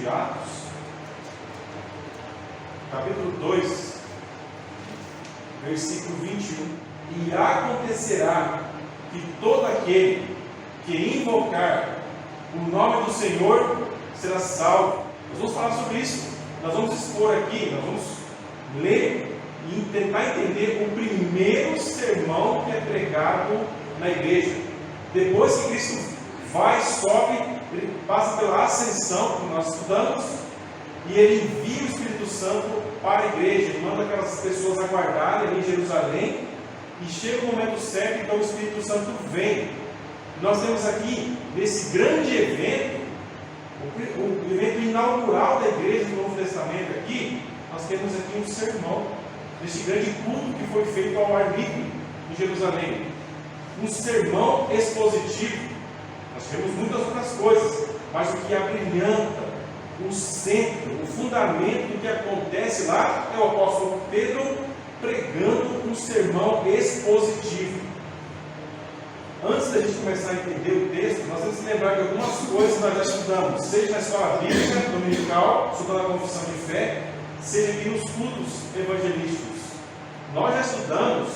de Atos, capítulo 2, versículo 21. E acontecerá que todo aquele que invocar o nome do Senhor será salvo. Nós vamos falar sobre isso. Nós vamos expor aqui, nós vamos ler e tentar entender o primeiro sermão que é pregado na igreja. Depois que Cristo vai, sobe, ele passa pela ascensão, que nós estudamos, e ele envia o Espírito Santo para a igreja. Ele manda aquelas pessoas aguardarem ali em Jerusalém, e chega o momento certo, então o Espírito Santo vem. Nós temos aqui, nesse grande evento, o evento inaugural da igreja do Novo Testamento aqui, nós temos aqui um sermão, desse grande culto que foi feito ao ar livre em Jerusalém. Um sermão expositivo. Nós temos muitas outras coisas, mas o que abrilhanta, o centro, o fundamento do que acontece lá é o apóstolo Pedro pregando um sermão expositivo. Antes da gente começar a entender o texto, nós temos que lembrar que algumas coisas nós já estudamos, seja na escola bíblica dominical, sobre a confissão de fé, seja aqui nos cultos evangelísticos. Nós já estudamos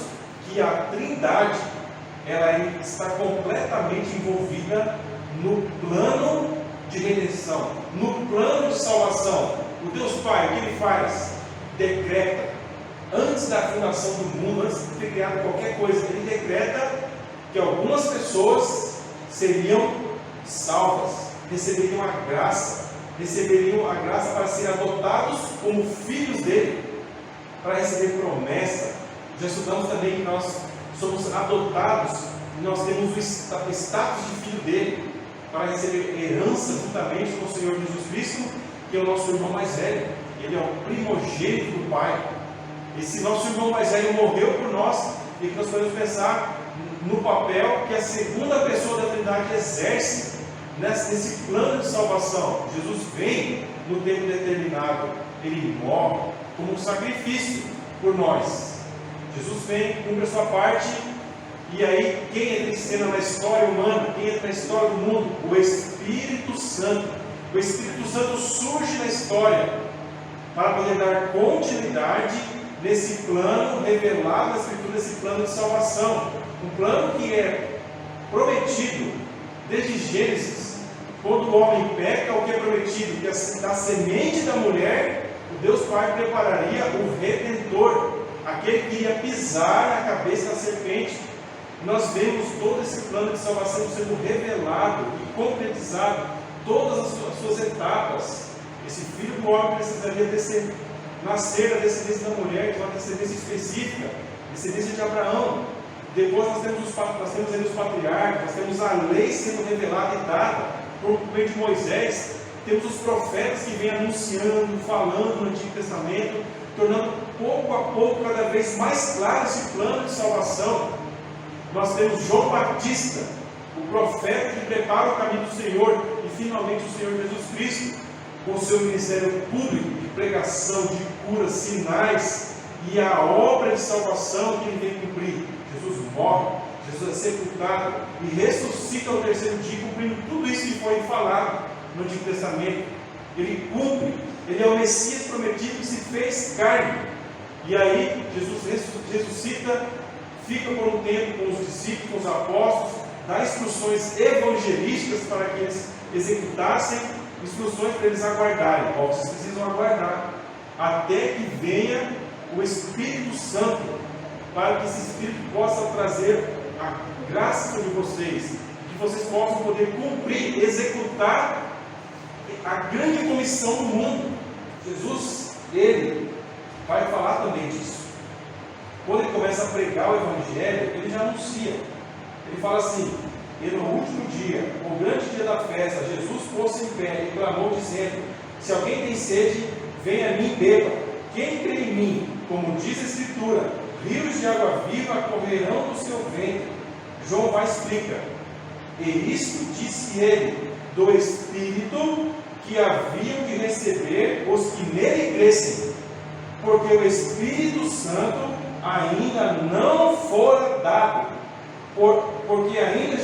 que a Trindade ela está completamente envolvida no plano de redenção, no plano de salvação. O Deus Pai, o que Ele faz? Decreta, antes da fundação do mundo, antes de ter criado qualquer coisa, Ele decreta que algumas pessoas seriam salvas, receberiam a graça para serem adotados como filhos dele, para receber promessa. Já estudamos também que nós somos adotados e nós temos o status de filho dele, para receber herança juntamente com o Senhor Jesus Cristo, que é o nosso irmão mais velho. Ele é o primogênito do Pai. Esse nosso irmão mais velho morreu por nós, e que nós podemos pensar no papel que a segunda pessoa da Trindade exerce nesse plano de salvação. Jesus vem no tempo determinado, ele morre como um sacrifício por nós. Jesus vem, cumpre a sua parte, e aí quem entra em cena na história humana, quem entra na história do mundo? O Espírito Santo. O Espírito Santo surge na história para poder dar continuidade nesse plano revelado na Escritura, nesse plano de salvação. Um plano que é prometido desde Gênesis. Quando o homem peca, o que é prometido? Que da semente da mulher, o Deus Pai prepararia o Redentor, aquele que ia pisar na cabeça da serpente. Nós vemos todo esse plano de salvação sendo revelado e concretizado, todas as suas etapas. Esse filho do homem precisaria nascer da descendência da mulher, de uma descendência específica, descendência de Abraão. Depois nós temos ali os patriarcas, nós temos a lei sendo revelada e dada por meio de Moisés, temos os profetas que vêm anunciando, falando no Antigo Testamento, tornando pouco a pouco cada vez mais claro esse plano de salvação. Nós temos João Batista, o profeta que prepara o caminho do Senhor, e finalmente o Senhor Jesus Cristo, com o seu ministério público de pregação, de cura, sinais, e a obra de salvação que ele vem cumprir. Jesus morre, Jesus é sepultado e ressuscita ao terceiro dia, cumprindo tudo isso que foi falado no Antigo Testamento. Ele cumpre, ele é o Messias prometido que se fez carne. E aí Jesus ressuscita, fica por um tempo com os discípulos, com os apóstolos, dá instruções evangelísticas para que eles executassem, instruções para eles aguardarem. Vocês precisam aguardar até que venha o Espírito Santo, para que esse Espírito possa trazer a graça sobre vocês, que vocês possam poder cumprir, executar a grande comissão do mundo. Jesus, ele vai falar também disso. Quando ele começa a pregar o Evangelho, ele já anuncia. Ele fala assim: e no último dia, o grande dia da festa, Jesus pôs-se em pé e clamou dizendo: se alguém tem sede, venha a mim e beba. Quem crê em mim, como diz a Escritura, rios de água viva correrão do seu ventre. João vai explicar: e isto disse ele, do Espírito que haviam de receber os que nele crescem, porque o Espírito Santo ainda não fora dado, porque ainda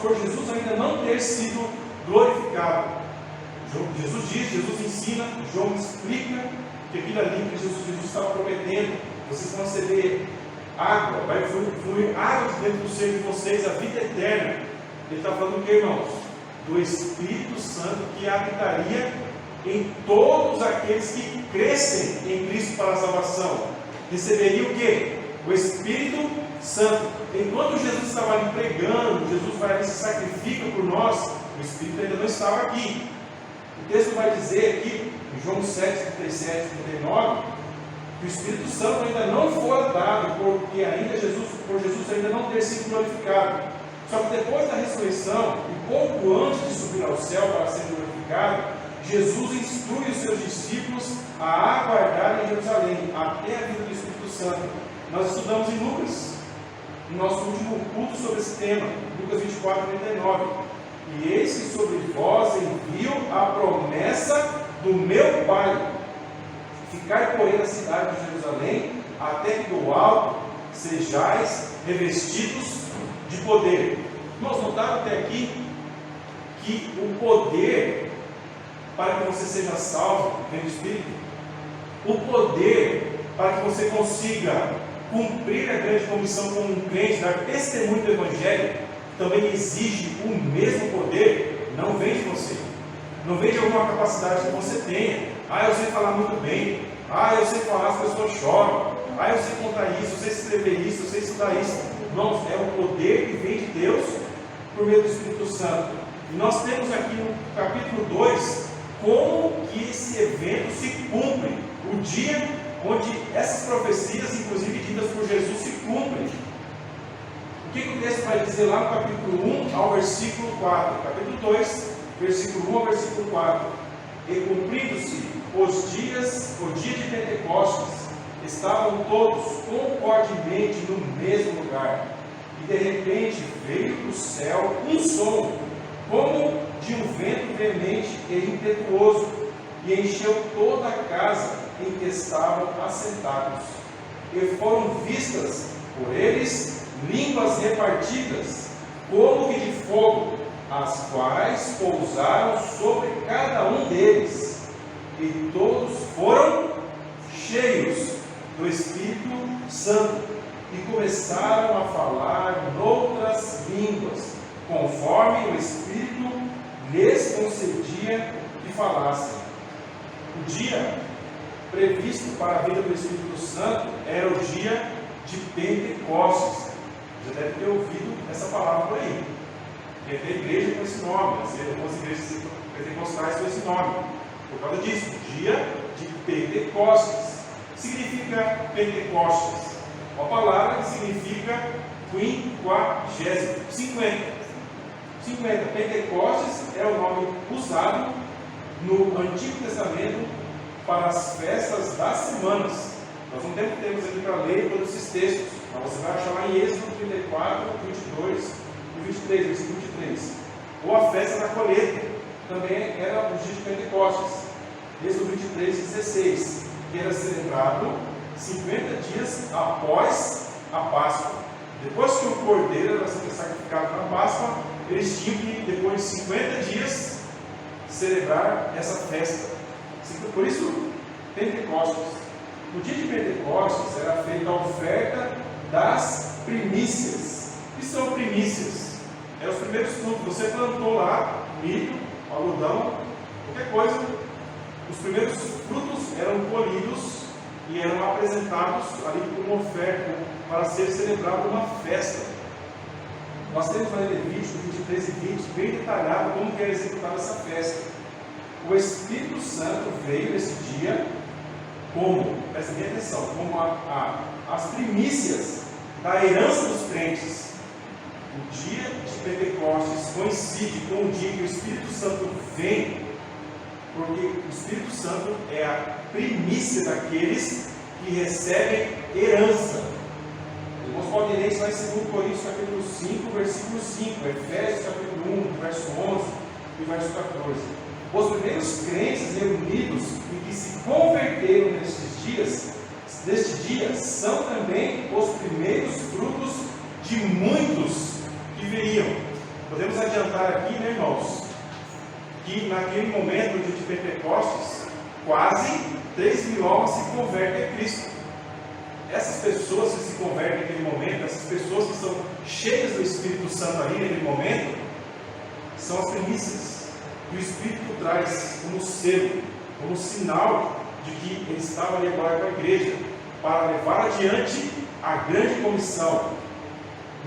por Jesus ainda não ter sido glorificado. Jesus diz, Jesus ensina, João explica que aquilo ali que Jesus estava prometendo, vocês vão receber água, vai fluir água dentro do ser de vocês, a vida eterna. Ele está falando o que, irmãos? Do Espírito Santo que habitaria em todos aqueles que crescem em Cristo para a salvação. Receberia o que? O Espírito Santo. Enquanto Jesus estava ali pregando, Jesus vai ali, se sacrifica por nós, o Espírito ainda não estava aqui. O texto vai dizer aqui, em João 7, 37 e 39, que o Espírito Santo ainda não foi dado, porque ainda por Jesus ainda não ter sido glorificado. Só que depois da ressurreição, e pouco antes de subir ao céu para ser glorificado, Jesus instrui os seus discípulos a aguardar em Jerusalém, até a vinda do Espírito Santo. Nós estudamos em Lucas, no nosso último culto sobre esse tema, Lucas 24, 39. E eis que sobre vós envio a promessa do meu Pai. Ficai, porém, na cidade de Jerusalém, até que do alto sejais revestidos de poder. Nós notaram até aqui que o poder para que você seja salvo vem do Espírito. O poder para que você consiga cumprir a grande comissão como um crente, dar testemunho do Evangelho, também exige o mesmo poder, não vem de você. Não vem de alguma capacidade que você tenha. Eu sei falar muito bem. Eu sei falar, as pessoas choram. Eu sei contar isso, eu sei escrever isso, eu sei estudar isso. Irmãos, é o poder que vem de Deus por meio do Espírito Santo. E nós temos aqui no capítulo 2 como que esse evento se cumpre. O dia onde essas profecias, inclusive ditas por Jesus, se cumprem. O que o texto vai dizer lá no capítulo 1 ao versículo 4? Capítulo 2, versículo 1 ao versículo 4. E cumprindo-se o dia de Pentecostes, estavam todos concordemente no mesmo lugar. E de repente veio do céu um som, como de um vento veemente e impetuoso, e encheu toda a casa em que estavam assentados. E foram vistas por eles línguas repartidas, como que de fogo, as quais pousaram sobre cada um deles. E todos foram cheios do Espírito Santo e começaram a falar noutras línguas, conforme o Espírito lhes concedia que falassem. O dia previsto para a vinda do Espírito Santo era o dia de Pentecostes. Você deve ter ouvido essa palavra por aí. Tem até igreja com esse nome, algumas igrejas pentecostais com esse nome. Por causa disso, dia de Pentecostes. Significa Pentecostes? Uma palavra que significa 50. Pentecostes é o nome usado no Antigo Testamento para as festas das semanas. Nós não temos aqui para ler todos esses textos, mas você vai achar lá em Êxodo 34, 22 e 23, versículo 23. Ou a festa da colheita, também era o dia de Pentecostes. Êxodo 23, 16, que era celebrado 50 dias após a Páscoa. Depois que o cordeiro era sacrificado na Páscoa, eles tinham que, depois de 50 dias, celebrar essa festa. Por isso, Pentecostes. No dia de Pentecostes era feita a oferta das primícias. O que são primícias? É os primeiros frutos. Você plantou lá milho, algodão, qualquer coisa. Os primeiros frutos eram colhidos e eram apresentados ali como oferta para ser celebrada uma festa. Nós temos na Levítico 23 e 20 bem detalhado como que era executada essa festa. O Espírito Santo veio nesse dia como, presta bem atenção, como as primícias da herança dos crentes. O dia de Pentecostes coincide com o dia que o Espírito Santo vem, porque o Espírito Santo é a primícia daqueles que recebem herança. Irmãos, podem ler isso lá em 2 Coríntios capítulo 5, versículo 5, Efésios capítulo 1, verso 11 e verso 14. Os primeiros crentes reunidos e que se converteram neste dia, são também os primeiros frutos de muitos que viriam. Podemos adiantar aqui, né, irmãos, que naquele momento, no dia de Pentecostes, quase 3.000 almas se convertem a Cristo. Essas pessoas que se convertem naquele momento, essas pessoas que são cheias do Espírito Santo ali naquele momento, são as primícias que o Espírito traz como selo, como sinal de que ele estava ali agora com a igreja, para levar adiante a grande comissão.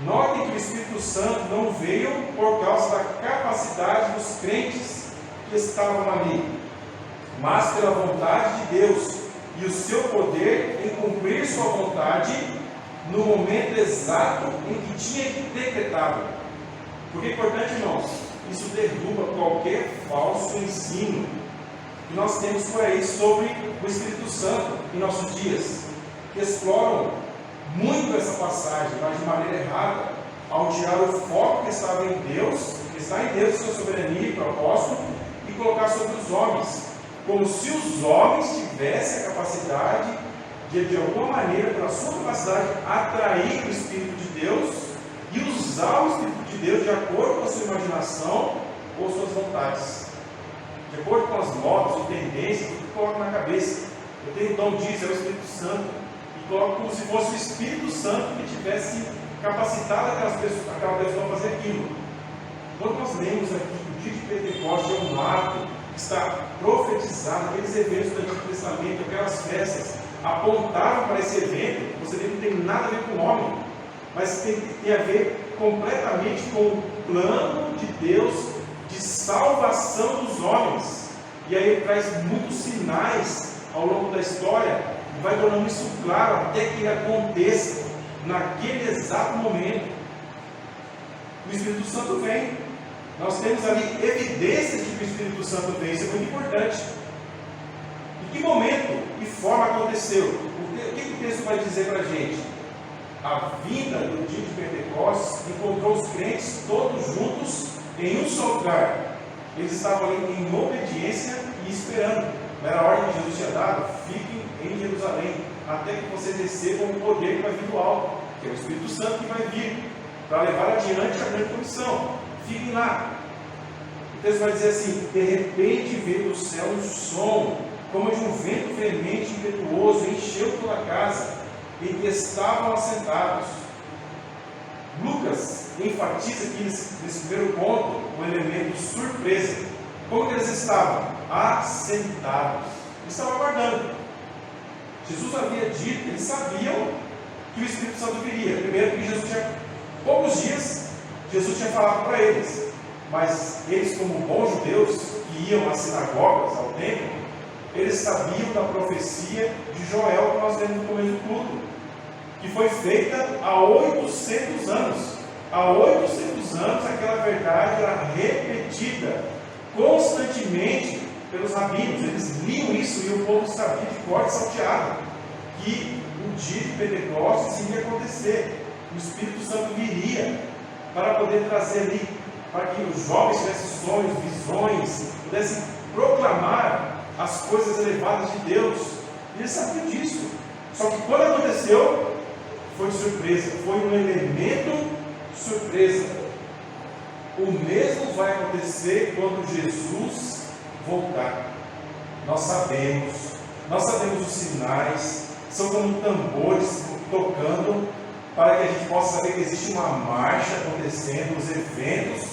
Notem que o Espírito Santo não veio por causa da capacidade dos crentes que estavam ali, mas pela vontade de Deus e o seu poder em cumprir sua vontade no momento exato em que tinha decretado. Porque é importante, irmãos, isso derruba qualquer falso ensino que nós temos por aí sobre o Espírito Santo em nossos dias, que exploram muito essa passagem, mas de maneira errada, ao tirar o foco que estava em Deus, que está em Deus, sua soberania e propósito, e colocar sobre os homens, como se os homens tivessem a capacidade de alguma maneira, pela sua capacidade, atrair o Espírito de Deus e usar o Espírito de Deus de acordo com a sua imaginação ou suas vontades, de acordo com as modas ou tendências, o que coloca na cabeça. Eu tenho o dom disso, é o Espírito Santo, e coloco como se fosse o Espírito Santo que tivesse capacitado aquela pessoa a fazer aquilo. Quando nós lemos aqui que o dia de Pentecostes é um ato que está profetizado, aqueles eventos do Antigo Testamento, aquelas festas, apontaram para esse evento. Você vê que não tem nada a ver com o homem, mas tem a ver completamente com o plano de Deus de salvação dos homens. E aí ele traz muitos sinais ao longo da história e vai tornando isso claro até que ele aconteça naquele exato momento. O Espírito Santo vem. Nós temos ali evidências de que o Espírito Santo vem. Isso é muito importante. Em que momento e forma aconteceu? O que o texto vai dizer para a gente? A vinda do dia de Pentecostes encontrou os crentes todos juntos em um só lugar. Eles estavam ali em obediência e esperando. Não era a ordem que Jesus tinha dado? Fiquem em Jerusalém, até que vocês recebam o poder que vai vir do alto, que é o Espírito Santo que vai vir, para levar adiante a grande comissão. Fiquem lá. O texto vai dizer assim: de repente veio do céu um som, como de um vento veemente e impetuoso, encheu toda a casa em que estavam assentados. Lucas enfatiza aqui nesse primeiro ponto o elemento surpresa. Como que eles estavam? Assentados. Eles estavam aguardando. Jesus havia dito, eles sabiam que o Espírito Santo viria. Primeiro, que Jesus tinha poucos dias, Jesus tinha falado para eles. Mas eles, como bons judeus que iam às sinagogas, ao templo, eles sabiam da profecia de Joel, que nós lemos no começo do culto, que foi feita há 800 anos. Há 800 anos aquela verdade era repetida constantemente pelos rabinos. Eles liam isso e o povo sabia de cor salteado que o dia de Pentecostes iria acontecer. O Espírito Santo viria para poder trazer ali, para que os jovens tivessem sonhos, visões, pudessem proclamar as coisas elevadas de Deus. E eles sabiam disso. Só que quando aconteceu, foi surpresa, foi um elemento surpresa. O mesmo vai acontecer quando Jesus voltar. Nós sabemos os sinais, são como tambores tocando, para que a gente possa saber que existe uma marcha acontecendo, os eventos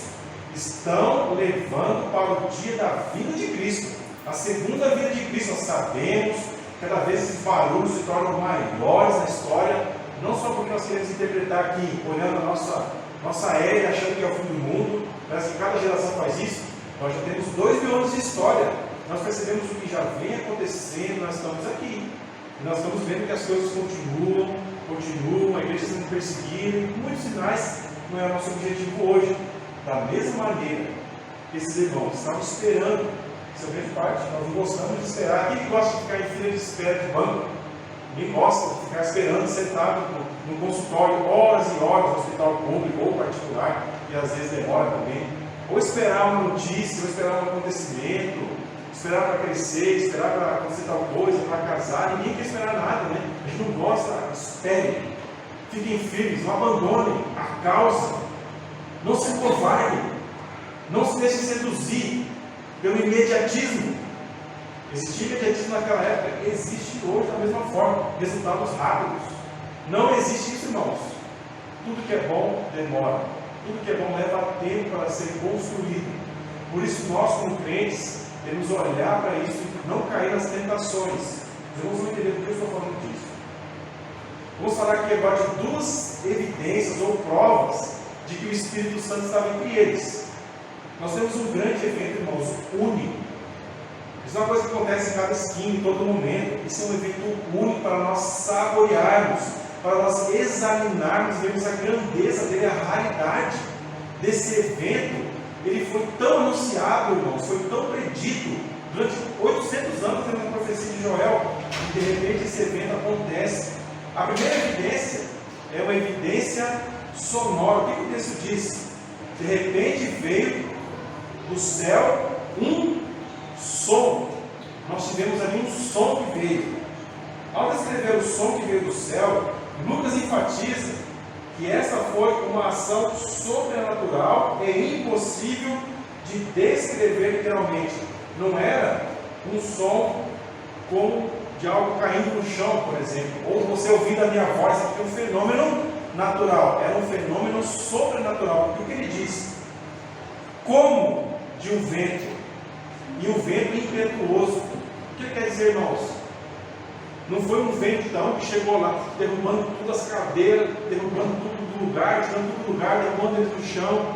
estão levando para o dia da vinda de Cristo, a segunda vinda de Cristo. Nós sabemos, cada vez esses barulhos se tornam maiores na história, não só porque nós queremos interpretar aqui, olhando a nossa era e achando que é o fim do mundo, parece que cada geração faz isso. Nós já temos 2.000 anos de história, nós percebemos o que já vem acontecendo, nós estamos aqui, e nós estamos vendo que as coisas continuam, a igreja sendo perseguida, muitos sinais. Não é o nosso objetivo hoje. Da mesma maneira que esses irmãos estavam esperando, isso é grande parte, nós não gostamos de esperar. Quem gosta de ficar em fila de espera de banco? Ninguém gosta de ficar esperando sentado no consultório horas e horas, no hospital público ou particular, e às vezes demora também. Ou esperar uma notícia, ou esperar um acontecimento, esperar para crescer, esperar para acontecer tal coisa, para casar. Ninguém quer esperar nada, né? A gente não gosta. Esperem, fiquem firmes, não abandonem a causa, não se covardem, não se deixem seduzir pelo imediatismo. Existia imediatismo naquela época, existe hoje da mesma forma, resultados rápidos. Não existe isso, irmãos. Tudo que é bom demora, tudo que é bom leva tempo para ser construído. Por isso nós, como crentes, temos olhar para isso e não cair nas tentações. Os irmãos vão entender por que eu estou falando disso. Vamos falar aqui agora de duas evidências ou provas de que o Espírito Santo estava entre eles. Nós temos um grande evento, irmãos, único. Isso é uma coisa que acontece em cada esquina, em todo momento. Isso é um evento único para nós saborearmos, para nós examinarmos, vermos a grandeza dele, a raridade desse evento. Ele foi tão anunciado, irmãos, foi tão predito durante 800 anos, temos a profecia de Joel, e de repente esse evento acontece. A primeira evidência é uma evidência sonora. O que o texto diz? De repente veio do céu um som. Nós tivemos ali um som que veio. Ao descrever o som que veio do céu, Lucas enfatiza que essa foi uma ação sobrenatural e impossível de descrever literalmente. Não era um som como de algo caindo no chão, por exemplo, ou você ouvindo a minha voz, que é um fenômeno natural, era um fenômeno sobrenatural. O que ele diz? Como de um vento, e um vento impetuoso. O que ele quer dizer, irmãos? Não foi um ventão que chegou lá, derrubando todas as cadeiras, derrubando tudo do lugar, tirando tudo do lugar, derrubando dentro do chão.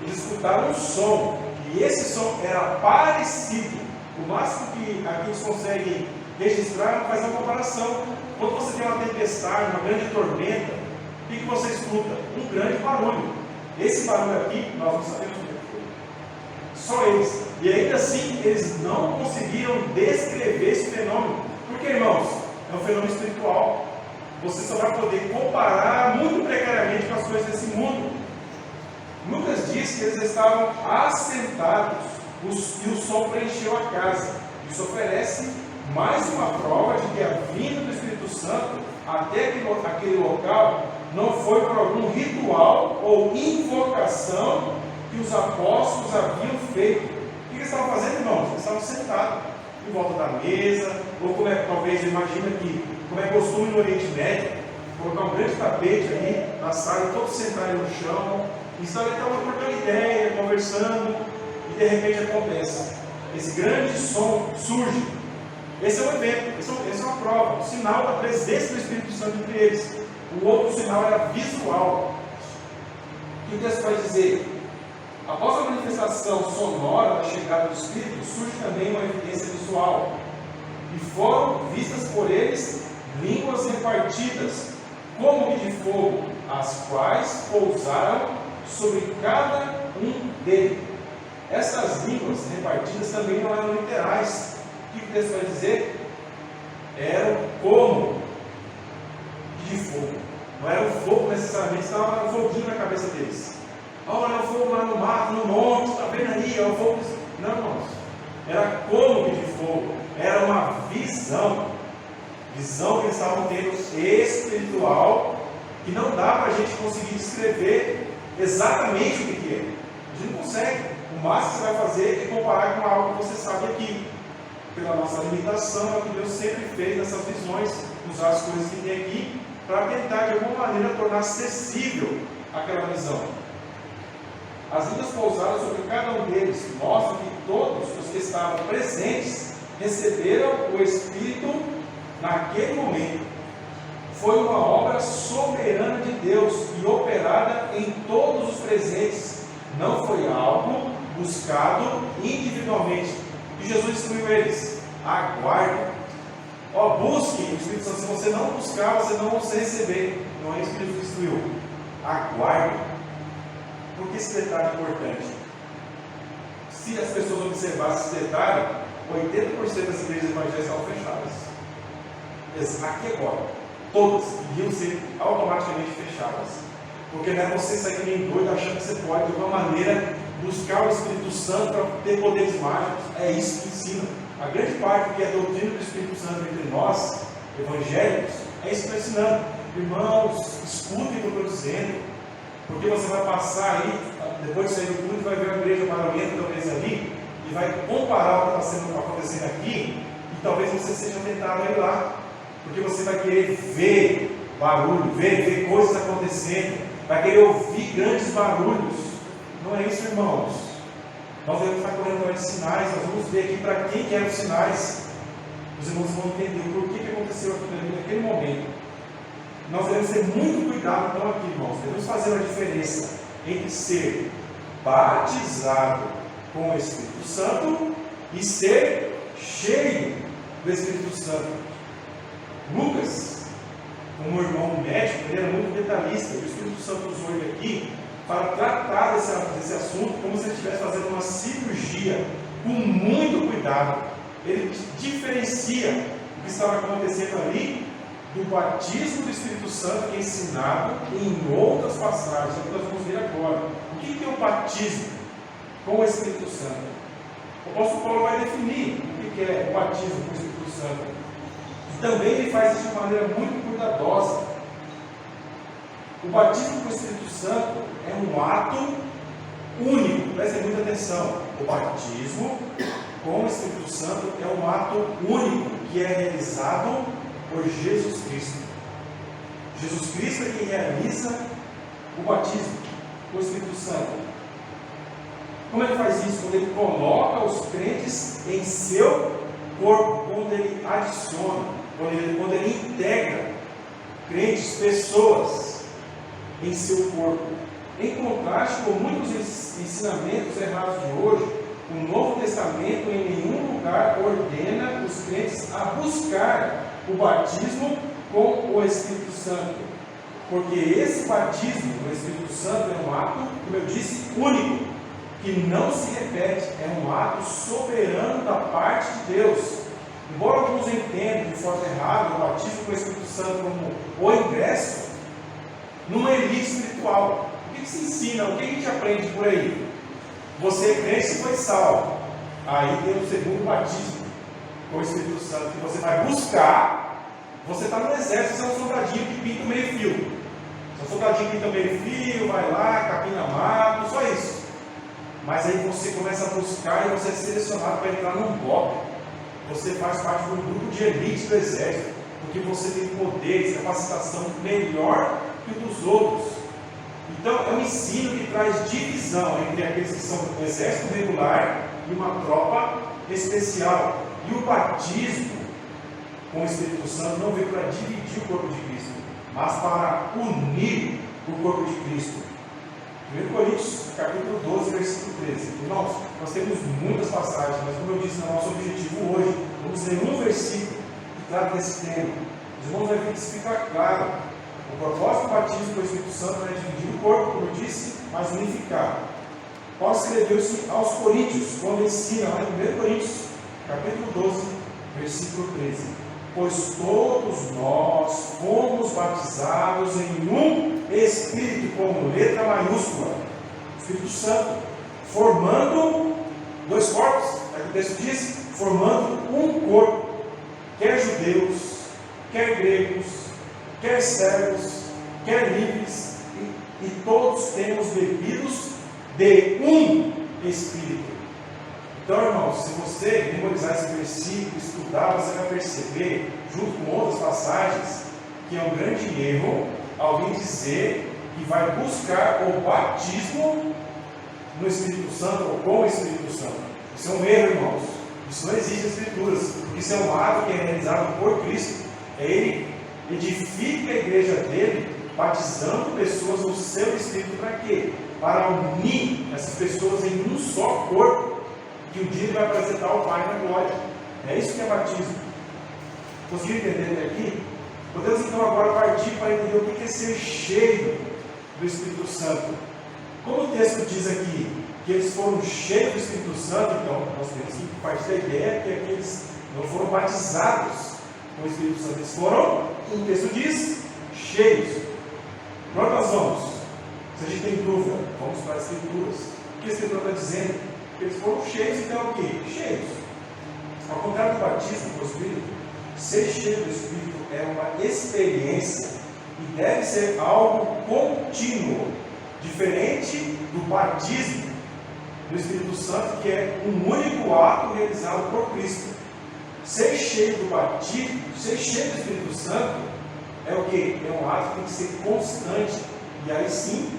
Eles escutaram um som, e esse som era parecido. O máximo que aqui eles conseguem registrar é fazer uma comparação. Quando você tem uma tempestade, uma grande tormenta, o que você escuta? Um grande barulho. Esse barulho aqui, nós não sabemos o que foi. Só eles. E ainda assim, eles não conseguiram descrever esse fenômeno. Porque, irmãos, é um fenômeno espiritual. Você só vai poder comparar muito precariamente com as coisas desse mundo. Lucas diz que eles estavam assentados e o som preencheu a casa. Isso oferece mais uma prova de que a vinda do Espírito Santo até aquele local não foi por algum ritual ou invocação que os apóstolos haviam feito. O que eles estavam fazendo, irmãos? Eles estavam sentados em volta da mesa, ou como é, talvez, imagina aqui, como é costume no Oriente Médio, colocar um grande tapete ali na sala, todos sentarem no chão, e estavam trocando ideia, conversando, e de repente acontece. Esse grande som surge. Esse é um evento, essa é uma prova, um sinal da presença do Espírito Santo entre eles. O outro sinal era visual. O que o texto vai dizer? Após a manifestação sonora da chegada do Espírito, surge também uma evidência visual. E foram vistas por eles línguas repartidas, como que de fogo, as quais pousaram sobre cada um deles. Essas línguas repartidas também não eram literais. O que o texto vai dizer? Eram como de fogo. Não era um fogo necessariamente, estava um foguinho na cabeça deles. Olha, é o fogo lá no mato, no monte, está vendo ali? É o fogo. Não, irmãos. Era como de fogo. Era uma visão. Visão que eles estavam tendo espiritual, que não dá para a gente conseguir descrever exatamente o que é. A gente não consegue. O máximo que você vai fazer é comparar com algo que você sabe aqui. Pela nossa limitação, é o que Deus sempre fez nessas visões, usar as coisas que tem aqui, para tentar de alguma maneira tornar acessível aquela visão. As línguas pousaram sobre cada um deles mostram que todos os que estavam presentes receberam o Espírito naquele momento. Foi uma obra soberana de Deus e operada em todos os presentes. Não foi algo buscado individualmente. E Jesus instruiu eles: aguardem. Busquem o Espírito Santo. Se você não buscar, você não vai receber. Não é isso que Jesus instruiu. Aguardem. Por que esse detalhe é importante? Se as pessoas observassem esse detalhe, 80% das igrejas evangélicas estavam fechadas. Aqui agora, todas iriam ser automaticamente fechadas. Porque não é você sair que nem doido achando que você pode, de alguma maneira, buscar o Espírito Santo para ter poderes mágicos. É isso que ensina. A grande parte que é a doutrina do Espírito Santo entre nós, evangélicos, é isso que está ensinando. Irmãos, escutem o que eu estou dizendo. Porque você vai passar aí, depois de sair do culto, vai ver a igreja barulhenta talvez ali, e e vai comparar o que está acontecendo aqui, e talvez você seja tentado a ir lá, porque você vai querer ver barulho, ver coisas acontecendo, vai querer ouvir grandes barulhos. Não é isso, irmãos. Nós devemos estar correndo atrás de sinais. Nós vamos ver aqui para quem que eram os sinais. Os irmãos vão entender o porquê que aconteceu aquilo ali naquele momento. Nós devemos ter muito cuidado então aqui, irmãos. Devemos fazer uma diferença entre ser batizado com o Espírito Santo e ser cheio do Espírito Santo. Lucas, como irmão médico, ele era muito detalhista, e o Espírito Santo usou ele aqui para tratar desse assunto como se ele estivesse fazendo uma cirurgia, com muito cuidado. Ele diferencia o que estava acontecendo ali do batismo do Espírito Santo, que é ensinado em outras passagens, que nós vamos ver agora. O que é o batismo com o Espírito Santo? O apóstolo Paulo vai definir o que é o batismo com o Espírito Santo. E também ele faz isso de maneira muito cuidadosa. O batismo com o Espírito Santo é um ato único. Prestem muita atenção. O batismo com o Espírito Santo é um ato único que é realizado por Jesus Cristo. Jesus Cristo é quem realiza o batismo com o Espírito Santo. Como ele faz isso? Quando ele coloca os crentes em seu corpo, quando ele adiciona, quando ele integra crentes, pessoas em seu corpo. Em contraste com muitos ensinamentos errados de hoje, o Novo Testamento em nenhum lugar ordena os crentes a buscar o batismo com o Espírito Santo, porque esse batismo com o Espírito Santo é um ato, como eu disse, único, que não se repete, é um ato soberano da parte de Deus. Embora alguns entendam de forma errada o batismo com o Espírito Santo como o ingresso numa elite espiritual. O que se ensina? O que a gente aprende por aí? Você é crente e foi salvo. Aí tem o segundo batismo com o Espírito Santo, que você vai buscar. Você está no exército, você é um soldadinho que pinta o meio-fio. Você é um soldadinho que pinta o meio-fio, vai lá, capina mato, só isso. Mas aí você começa a buscar e você é selecionado para entrar num bloco. Você faz parte de um grupo de elite do exército, porque você tem poderes, capacitação melhor que o dos outros. Então é um ensino que traz divisão entre aqueles que são do exército regular e uma tropa especial. E o batismo com o Espírito Santo não veio para dividir o corpo de Cristo, mas para unir o corpo de Cristo. 1 Coríntios, capítulo 12, versículo 13. Irmãos, nós temos muitas passagens, mas como eu disse, não é nosso objetivo hoje. Vamos ler um versículo que trata desse tema. Os irmãos vai ver que isso fica claro. O propósito do batismo com o Espírito Santo não é dividir o corpo, como eu disse, mas unificar. Paulo escreveu isso aos Coríntios, quando ensina lá em 1 Coríntios, capítulo 12, versículo 13. Pois todos nós fomos batizados em um Espírito, como letra maiúscula, Espírito Santo, formando dois corpos, é o que o texto diz, formando um corpo, quer judeus, quer gregos, quer servos, quer livres, e todos temos bebidos de um Espírito. Então, irmãos, se você memorizar esse versículo, estudar, você vai perceber, junto com outras passagens, que é um grande erro alguém dizer que vai buscar o batismo no Espírito Santo ou com o Espírito Santo. Isso é um erro, irmãos. Isso não existe nas Escrituras, porque isso é um ato que é realizado por Cristo. Ele edifica a igreja dele, batizando pessoas no seu Espírito para quê? Para unir essas pessoas em um só corpo, que um dia ele vai apresentar ao Pai na glória. É isso que é batismo. Conseguiu entender até aqui? Podemos então agora partir para entender o que é ser cheio do Espírito Santo. Como o texto diz aqui que eles foram cheios do Espírito Santo, então nós temos que partir da ideia que aqueles não foram batizados com o Espírito Santo, eles foram, como o texto diz, cheios. Para onde nós vamos? Se a gente tem dúvida, vamos para as Escrituras. O que a Escritura está dizendo? Eles foram cheios, então o quê? Cheios. Ao contrário do batismo com o Espírito, ser cheio do Espírito é uma experiência e deve ser algo contínuo, diferente do batismo do Espírito Santo, que é um único ato realizado por Cristo. Ser cheio do batismo, ser cheio do Espírito Santo, é o quê? É um ato que tem que ser constante. E aí sim,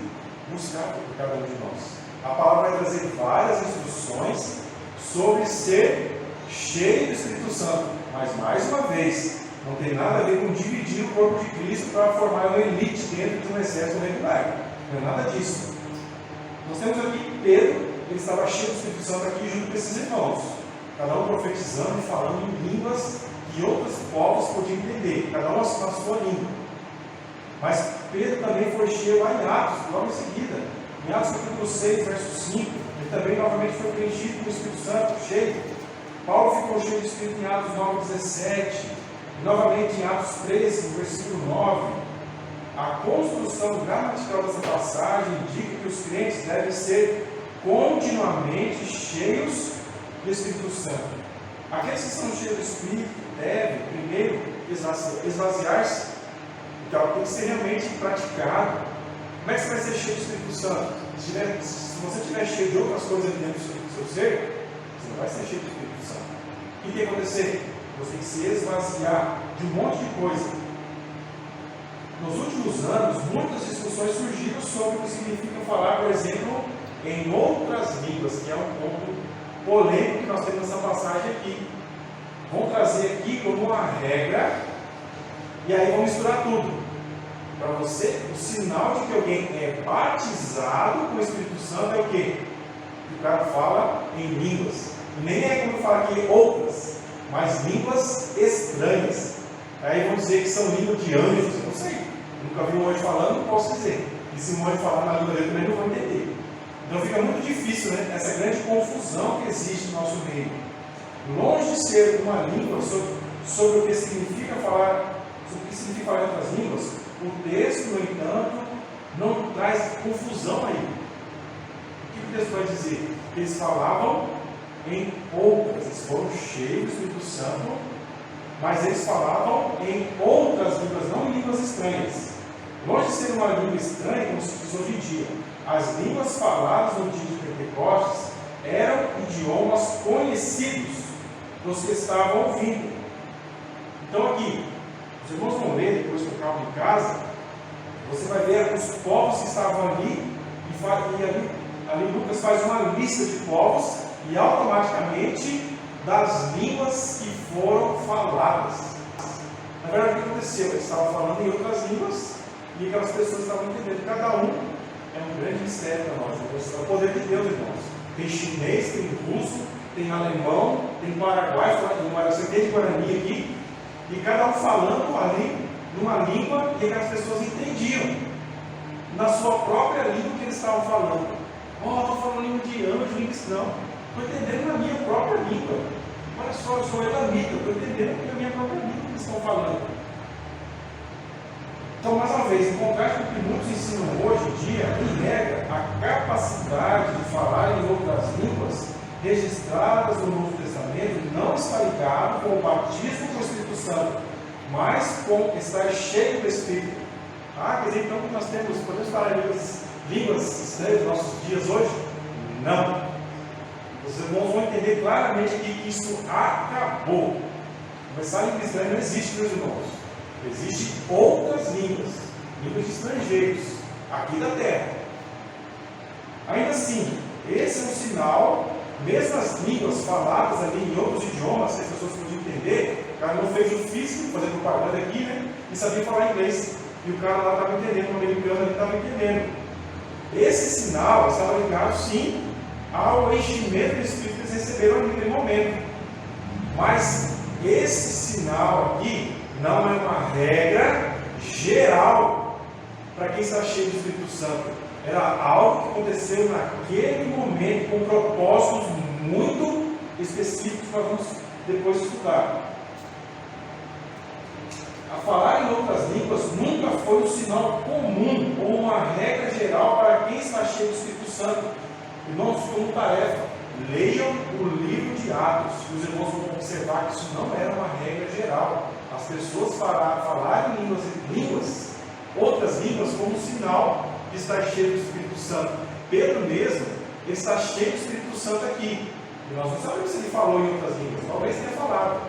buscar por cada um de nós. A palavra vai trazer várias instruções sobre ser cheio do Espírito Santo. Mas, mais uma vez, não tem nada a ver com dividir o corpo de Cristo para formar uma elite dentro de um exército regular. Não é nada disso. Nós temos aqui Pedro, ele estava cheio do Espírito Santo aqui junto com esses irmãos. Cada um profetizando e falando em línguas que outros povos podiam entender. Cada um na sua língua. Mas Pedro também foi cheio lá em Atos, logo em seguida. Em Atos capítulo 6, verso 5, ele também novamente foi preenchido com o Espírito Santo, cheio. Paulo ficou cheio do Espírito em Atos 9, 17. E novamente em Atos 13, no versículo 9. A construção gramatical dessa passagem indica que os crentes devem ser continuamente cheios do Espírito Santo. Aqueles que são cheios do Espírito devem, primeiro, esvaziar-se. Então, tem que ser realmente praticado. Como é que você vai ser cheio do Espírito Santo? Se você estiver cheio de outras coisas dentro do seu ser, você não vai ser cheio do Espírito Santo. O que tem que acontecer? Você tem que se esvaziar de um monte de coisa. Nos últimos anos, muitas discussões surgiram sobre o que significa falar, por exemplo, em outras línguas, que é um ponto polêmico que nós temos nessa passagem aqui. Vamos trazer aqui como uma regra, e aí vamos misturar tudo. Para você, o sinal de que alguém é batizado com o Espírito Santo é o quê? Que o cara fala em línguas. E nem é como fala aqui outras, mas línguas estranhas. Aí vão dizer que são línguas de anjos, eu não sei. Nunca vi um anjo falando, não posso dizer. E se um anjo falar na língua dele também não vou entender. Então fica muito difícil, né? Essa grande confusão que existe no nosso meio. Longe de ser uma língua sobre o que significa falar, sobre o que significa falar em outras línguas, o texto, no entanto, não traz confusão aí. O que o texto vai dizer? Eles falavam em outras, eles foram cheios do Espírito Santo, mas eles falavam em outras línguas, não em línguas estranhas. Longe de ser uma língua estranha, como se diz hoje em dia, as línguas faladas no dia de Pentecostes eram idiomas conhecidos dos que estavam ouvindo. Então aqui, os irmãos vão ler depois com calma em casa, você vai ver os povos que estavam ali, e ali Lucas faz uma lista de povos, e automaticamente das línguas que foram faladas. Na verdade, o que aconteceu? Eles estavam falando em outras línguas, e aquelas pessoas estavam entendendo. Cada um é um grande mistério para nós. É o poder de Deus, irmãos. Tem chinês, tem russo, tem alemão, tem paraguai, você tem de Guarani aqui, e cada um falando ali numa língua que as pessoas entendiam, na sua própria língua que eles estavam falando. Estou falando língua de anjo, língua não. Estou entendendo na minha própria língua. Olha só, eu sou elamita, estou entendendo na minha própria língua que eles estão falando. Então, mais uma vez, em contrário com o que muitos ensinam hoje em dia, em regra, a capacidade de falar em outras línguas registradas no Novo Testamento não está ligado com o batismo com o Espírito Santo, mas com estar cheio do Espírito. Quer dizer, então, que nós podemos falar em línguas estranhas nos nossos dias hoje? Não. Os irmãos vão entender claramente que isso acabou. Conversar em língua estranha não existe, meus irmãos. Existem outras línguas de estrangeiros, aqui da terra. Ainda assim, esse é um sinal, mesmo as línguas faladas ali em outros idiomas, que as pessoas podiam entender, o cara não fez o físico, fazer propaganda aqui, né? E sabia falar inglês. E o cara lá estava entendendo, o americano ali estava entendendo. Esse sinal estava ligado, sim, ao enchimento do Espírito que eles receberam naquele momento. Mas esse sinal aqui não é uma regra geral para quem está cheio do Espírito Santo. Era algo que aconteceu naquele momento, com propósitos muito específicos que nós vamos depois estudar. A falar em outras línguas nunca foi um sinal comum ou uma regra geral para quem está cheio do Espírito Santo. Irmãos, como tarefa, leiam o livro de Atos. Os irmãos vão observar que isso não era uma regra geral. As pessoas falarem outras línguas, como sinal de estar cheio do Espírito Santo. Pedro mesmo, ele está cheio do Espírito Santo aqui. E nós não sabemos se ele falou em outras línguas, talvez tenha falado.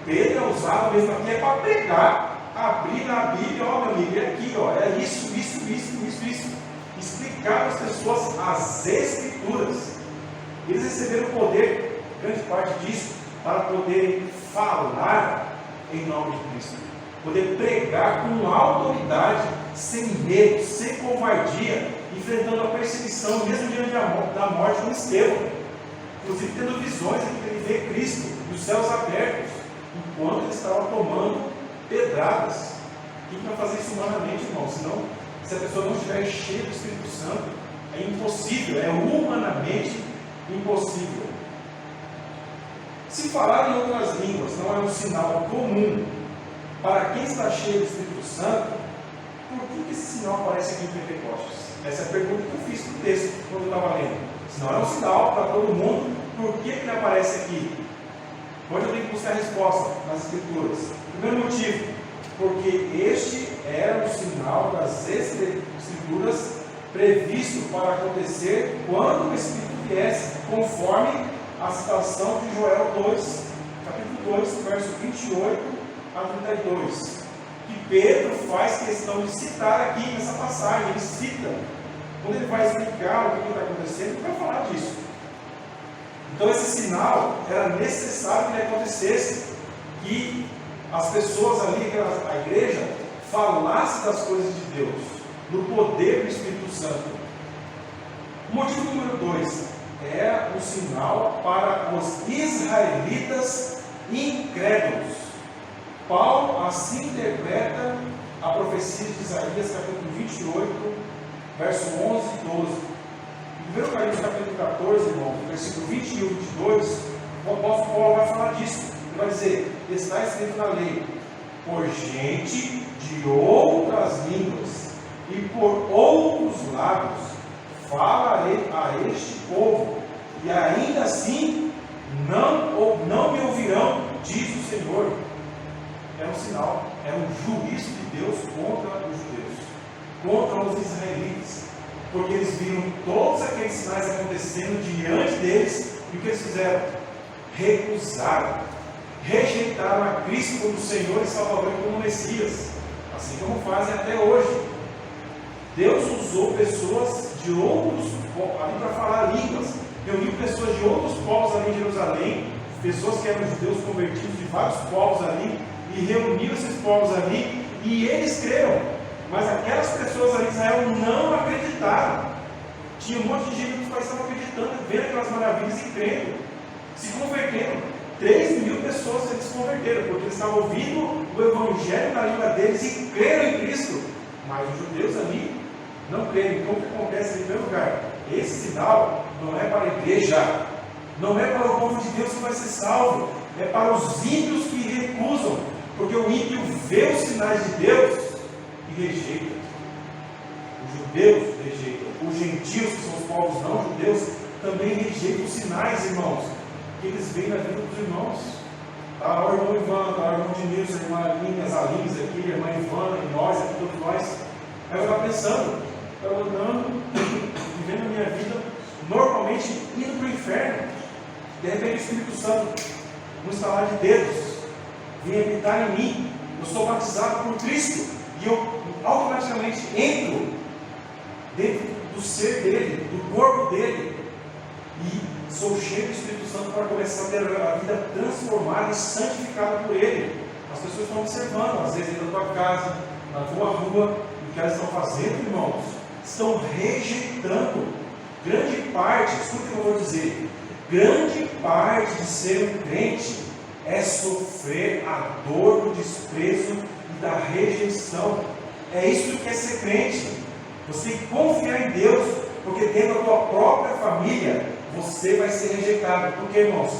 Pedro é usado mesmo aqui para pregar, abrir na Bíblia, ó meu amigo, é aqui, ó, é isso. Explicar para as pessoas as Escrituras. Eles receberam poder, grande parte disso, para poder falar em nome de Cristo, poder pregar com autoridade, sem medo, sem covardia, enfrentando a perseguição, mesmo diante da morte, como Estevão, inclusive tendo visões em que ele vê Cristo e os céus abertos, enquanto ele estava tomando pedradas. Quem vai fazer isso humanamente, irmão? Senão, se a pessoa não estiver cheia do Espírito Santo, é impossível, é humanamente impossível. Se falar em outras línguas não é um sinal comum para quem está cheio do Espírito Santo, por que esse sinal aparece aqui em Pentecostes? Essa é a pergunta que eu fiz no texto quando eu estava lendo. Se não é um sinal para todo mundo, por que ele aparece aqui? Hoje eu tenho que buscar a resposta nas Escrituras. Primeiro motivo, porque este era o sinal das Escrituras previsto para acontecer quando o Espírito viesse, conforme a citação de Joel 2, capítulo 2, verso 28 a 32, que Pedro faz questão de citar aqui nessa passagem. Ele cita, quando ele vai explicar o que está acontecendo, ele vai falar disso. Então esse sinal era necessário que ele acontecesse, que as pessoas ali, a igreja, falasse das coisas de Deus, do poder do Espírito Santo. O motivo número 2 é um sinal para os israelitas incrédulos. Paulo assim interpreta a profecia de Isaías, capítulo 28, verso 11 e 12. No 1 Coríntios, capítulo 14, irmão, versículo 21 e 22, o apóstolo Paulo vai falar disso. Ele vai dizer: está escrito na lei, por gente de outras línguas e por outros lábios falarei a este povo, e ainda assim não me ouvirão, diz o Senhor. É um sinal, é um juízo de Deus contra os judeus, contra os israelitas, porque eles viram todos aqueles sinais acontecendo diante deles, e o que eles fizeram? Recusaram, rejeitaram a Cristo como Senhor e Salvador e como Messias, assim como fazem até hoje. Deus usou pessoas de outros povos ali para falar línguas, reuniu pessoas de outros povos ali em Jerusalém, pessoas que eram judeus convertidos de vários povos ali, e reuniu esses povos ali, e eles creram, mas aquelas pessoas ali em Israel não acreditaram. Tinha um monte de gente que estavam acreditando, vendo aquelas maravilhas e crendo, se convertendo. 3.000 pessoas se converteram, porque eles estavam ouvindo o Evangelho na língua deles e creram em Cristo, mas os judeus ali não creem. Então o que acontece em primeiro lugar? Esse sinal não é para a igreja, não é para o povo de Deus que vai ser salvo, é para os ímpios que recusam, porque o ímpio vê os sinais de Deus e rejeita. Os judeus rejeitam, os gentios, que são os povos não judeus, também rejeitam os sinais, irmãos, que eles veem na vida dos irmãos. Tá, o irmão Ivan, tá, o irmão Denilson, a irmã Aline, as Alines aqui, a irmã Ivana, e nós, aqui, todos nós. Aí eu estava pensando, estava andando, vivendo a minha vida, normalmente indo para o inferno. De repente o Espírito Santo, no estalar de dedos, vem habitar em mim. Eu sou batizado por Cristo e eu automaticamente entro dentro do ser dele, do corpo dele, e sou cheio do Espírito Santo para começar a ter a vida transformada e santificada por ele. As pessoas estão observando, às vezes na tua casa, na tua rua, o que elas estão fazendo, irmãos, estão rejeitando. Grande parte, escuta o que eu vou dizer, grande parte de ser um crente é sofrer a dor do desprezo e da rejeição. É isso que é ser crente. Você tem que confiar em Deus, porque dentro da tua própria família você vai ser rejeitado. Porque, irmãos,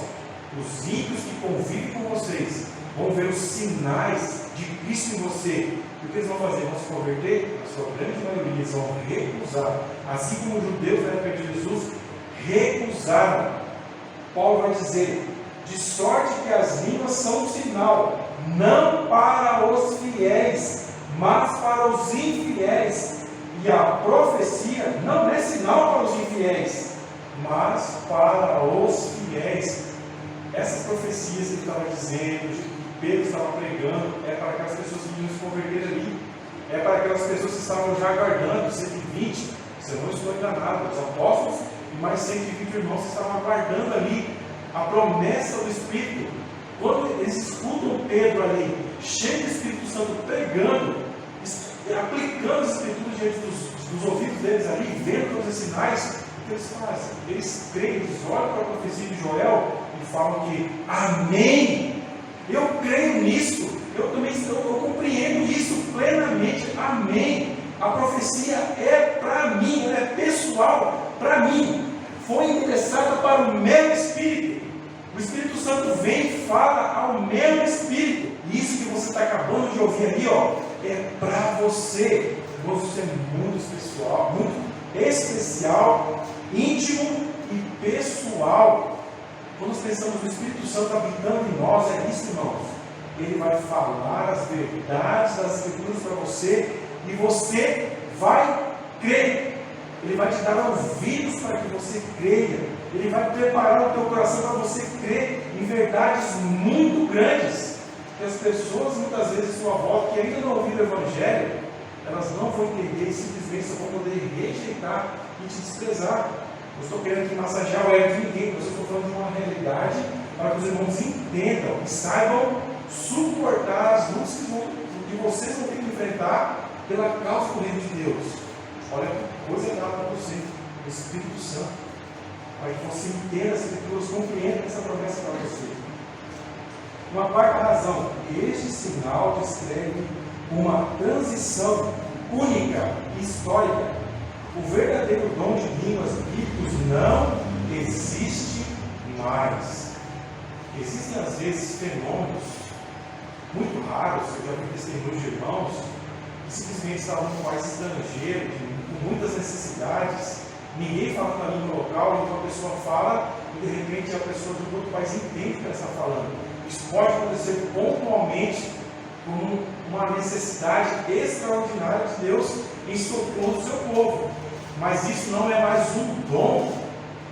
os ímpios que convivem com vocês vão ver os sinais de Cristo em você. O que eles vão fazer? Vão se converter? A sua grande maioria eles vão recusar. Assim como os judeus na época de Jesus recusaram. Paulo vai dizer: de sorte que as línguas são um sinal, não para os fiéis, mas para os infiéis. E a profecia não é sinal para os infiéis, mas para os fiéis. Essas profecias que ele estava dizendo, que Pedro estava pregando, é para aquelas pessoas que iam se converter ali, é para aquelas pessoas que estavam já aguardando, 120, se eu não estou enganado, os apóstolos e mais 120 irmãos que estavam aguardando ali a promessa do Espírito. Quando eles escutam Pedro ali, cheio do Espírito Santo, pregando, aplicando as Escrituras diante dos ouvidos deles ali, vendo todos os sinais, o que eles fazem? Eles creem, eles olham para a profecia de Joel e falam que, amém, eu creio nisso, eu compreendo isso plenamente, amém. A profecia é para mim, ela é pessoal para mim, foi endereçada para o meu espírito. O Espírito Santo vem e fala ao meu espírito. E isso que você está acabando de ouvir ali, é para você. Você é muito especial, íntimo e pessoal. Quando nós pensamos no Espírito Santo habitando em nós, é isso, irmãos. Ele vai falar as verdades das Escrituras para você e você vai crer. Ele vai te dar ouvidos para que você creia. Ele vai preparar o teu coração para você crer em verdades muito grandes. Que as pessoas, muitas vezes, em sua volta, que ainda não ouviram o Evangelho, elas não vão entender e simplesmente só vão poder rejeitar e te desprezar. Eu estou querendo aqui massagear o ego de ninguém, mas eu estou falando de uma realidade para que os irmãos entendam e saibam suportar as lutas que vocês vão ter que enfrentar pela causa do reino de Deus. Olha que coisa dada para você, o Espírito Santo, para que você entenda as Escrituras, compreenda essa promessa para você. Uma quarta razão, este sinal descreve uma transição única e histórica. O verdadeiro dom de línguas bíblicos não existe mais. Existem às vezes fenômenos muito raros, eu já vi testemunhos de irmãos que simplesmente estavam num país estrangeiro, com muitas necessidades, ninguém falando a língua local, então a pessoa fala e de repente a pessoa do outro país entende o que ela está falando. Isso pode acontecer pontualmente com uma necessidade extraordinária de Deus em socorro do seu povo. Mas isso não é mais um dom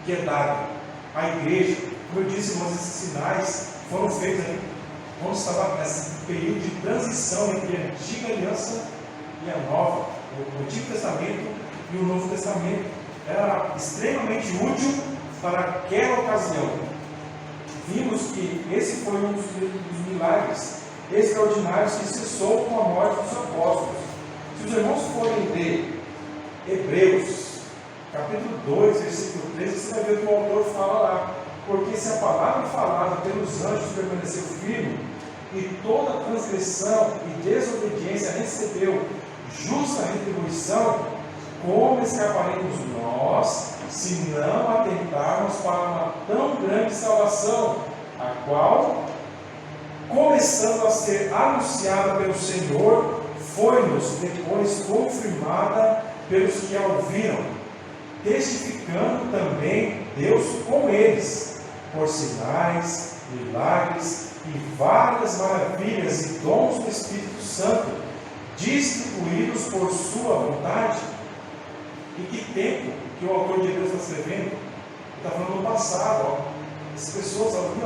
que é dado à igreja. Como eu disse, irmãos, esses sinais foram feitos aí quando estava nesse período de transição entre a antiga aliança e a nova, o Antigo Testamento e o Novo Testamento. Era extremamente útil para aquela ocasião. Vimos que esse foi um dos milagres extraordinários que cessou com a morte dos apóstolos. Se os irmãos forem ler Hebreus, capítulo 2, versículo 13, você vai ver o que o autor fala lá. Porque se a palavra falada pelos anjos permaneceu firme, e toda transgressão e desobediência recebeu justa retribuição, como escaparemos nós, se não atentarmos para uma tão grande salvação, a qual, começando a ser anunciada pelo Senhor, foi-nos depois confirmada pelos que a ouviram, testificando também Deus com eles, por sinais, milagres e várias maravilhas e dons do Espírito Santo, distribuídos por sua vontade. E que tempo que o autor de Hebreus está escrevendo? Ele está falando do passado. As pessoas ali,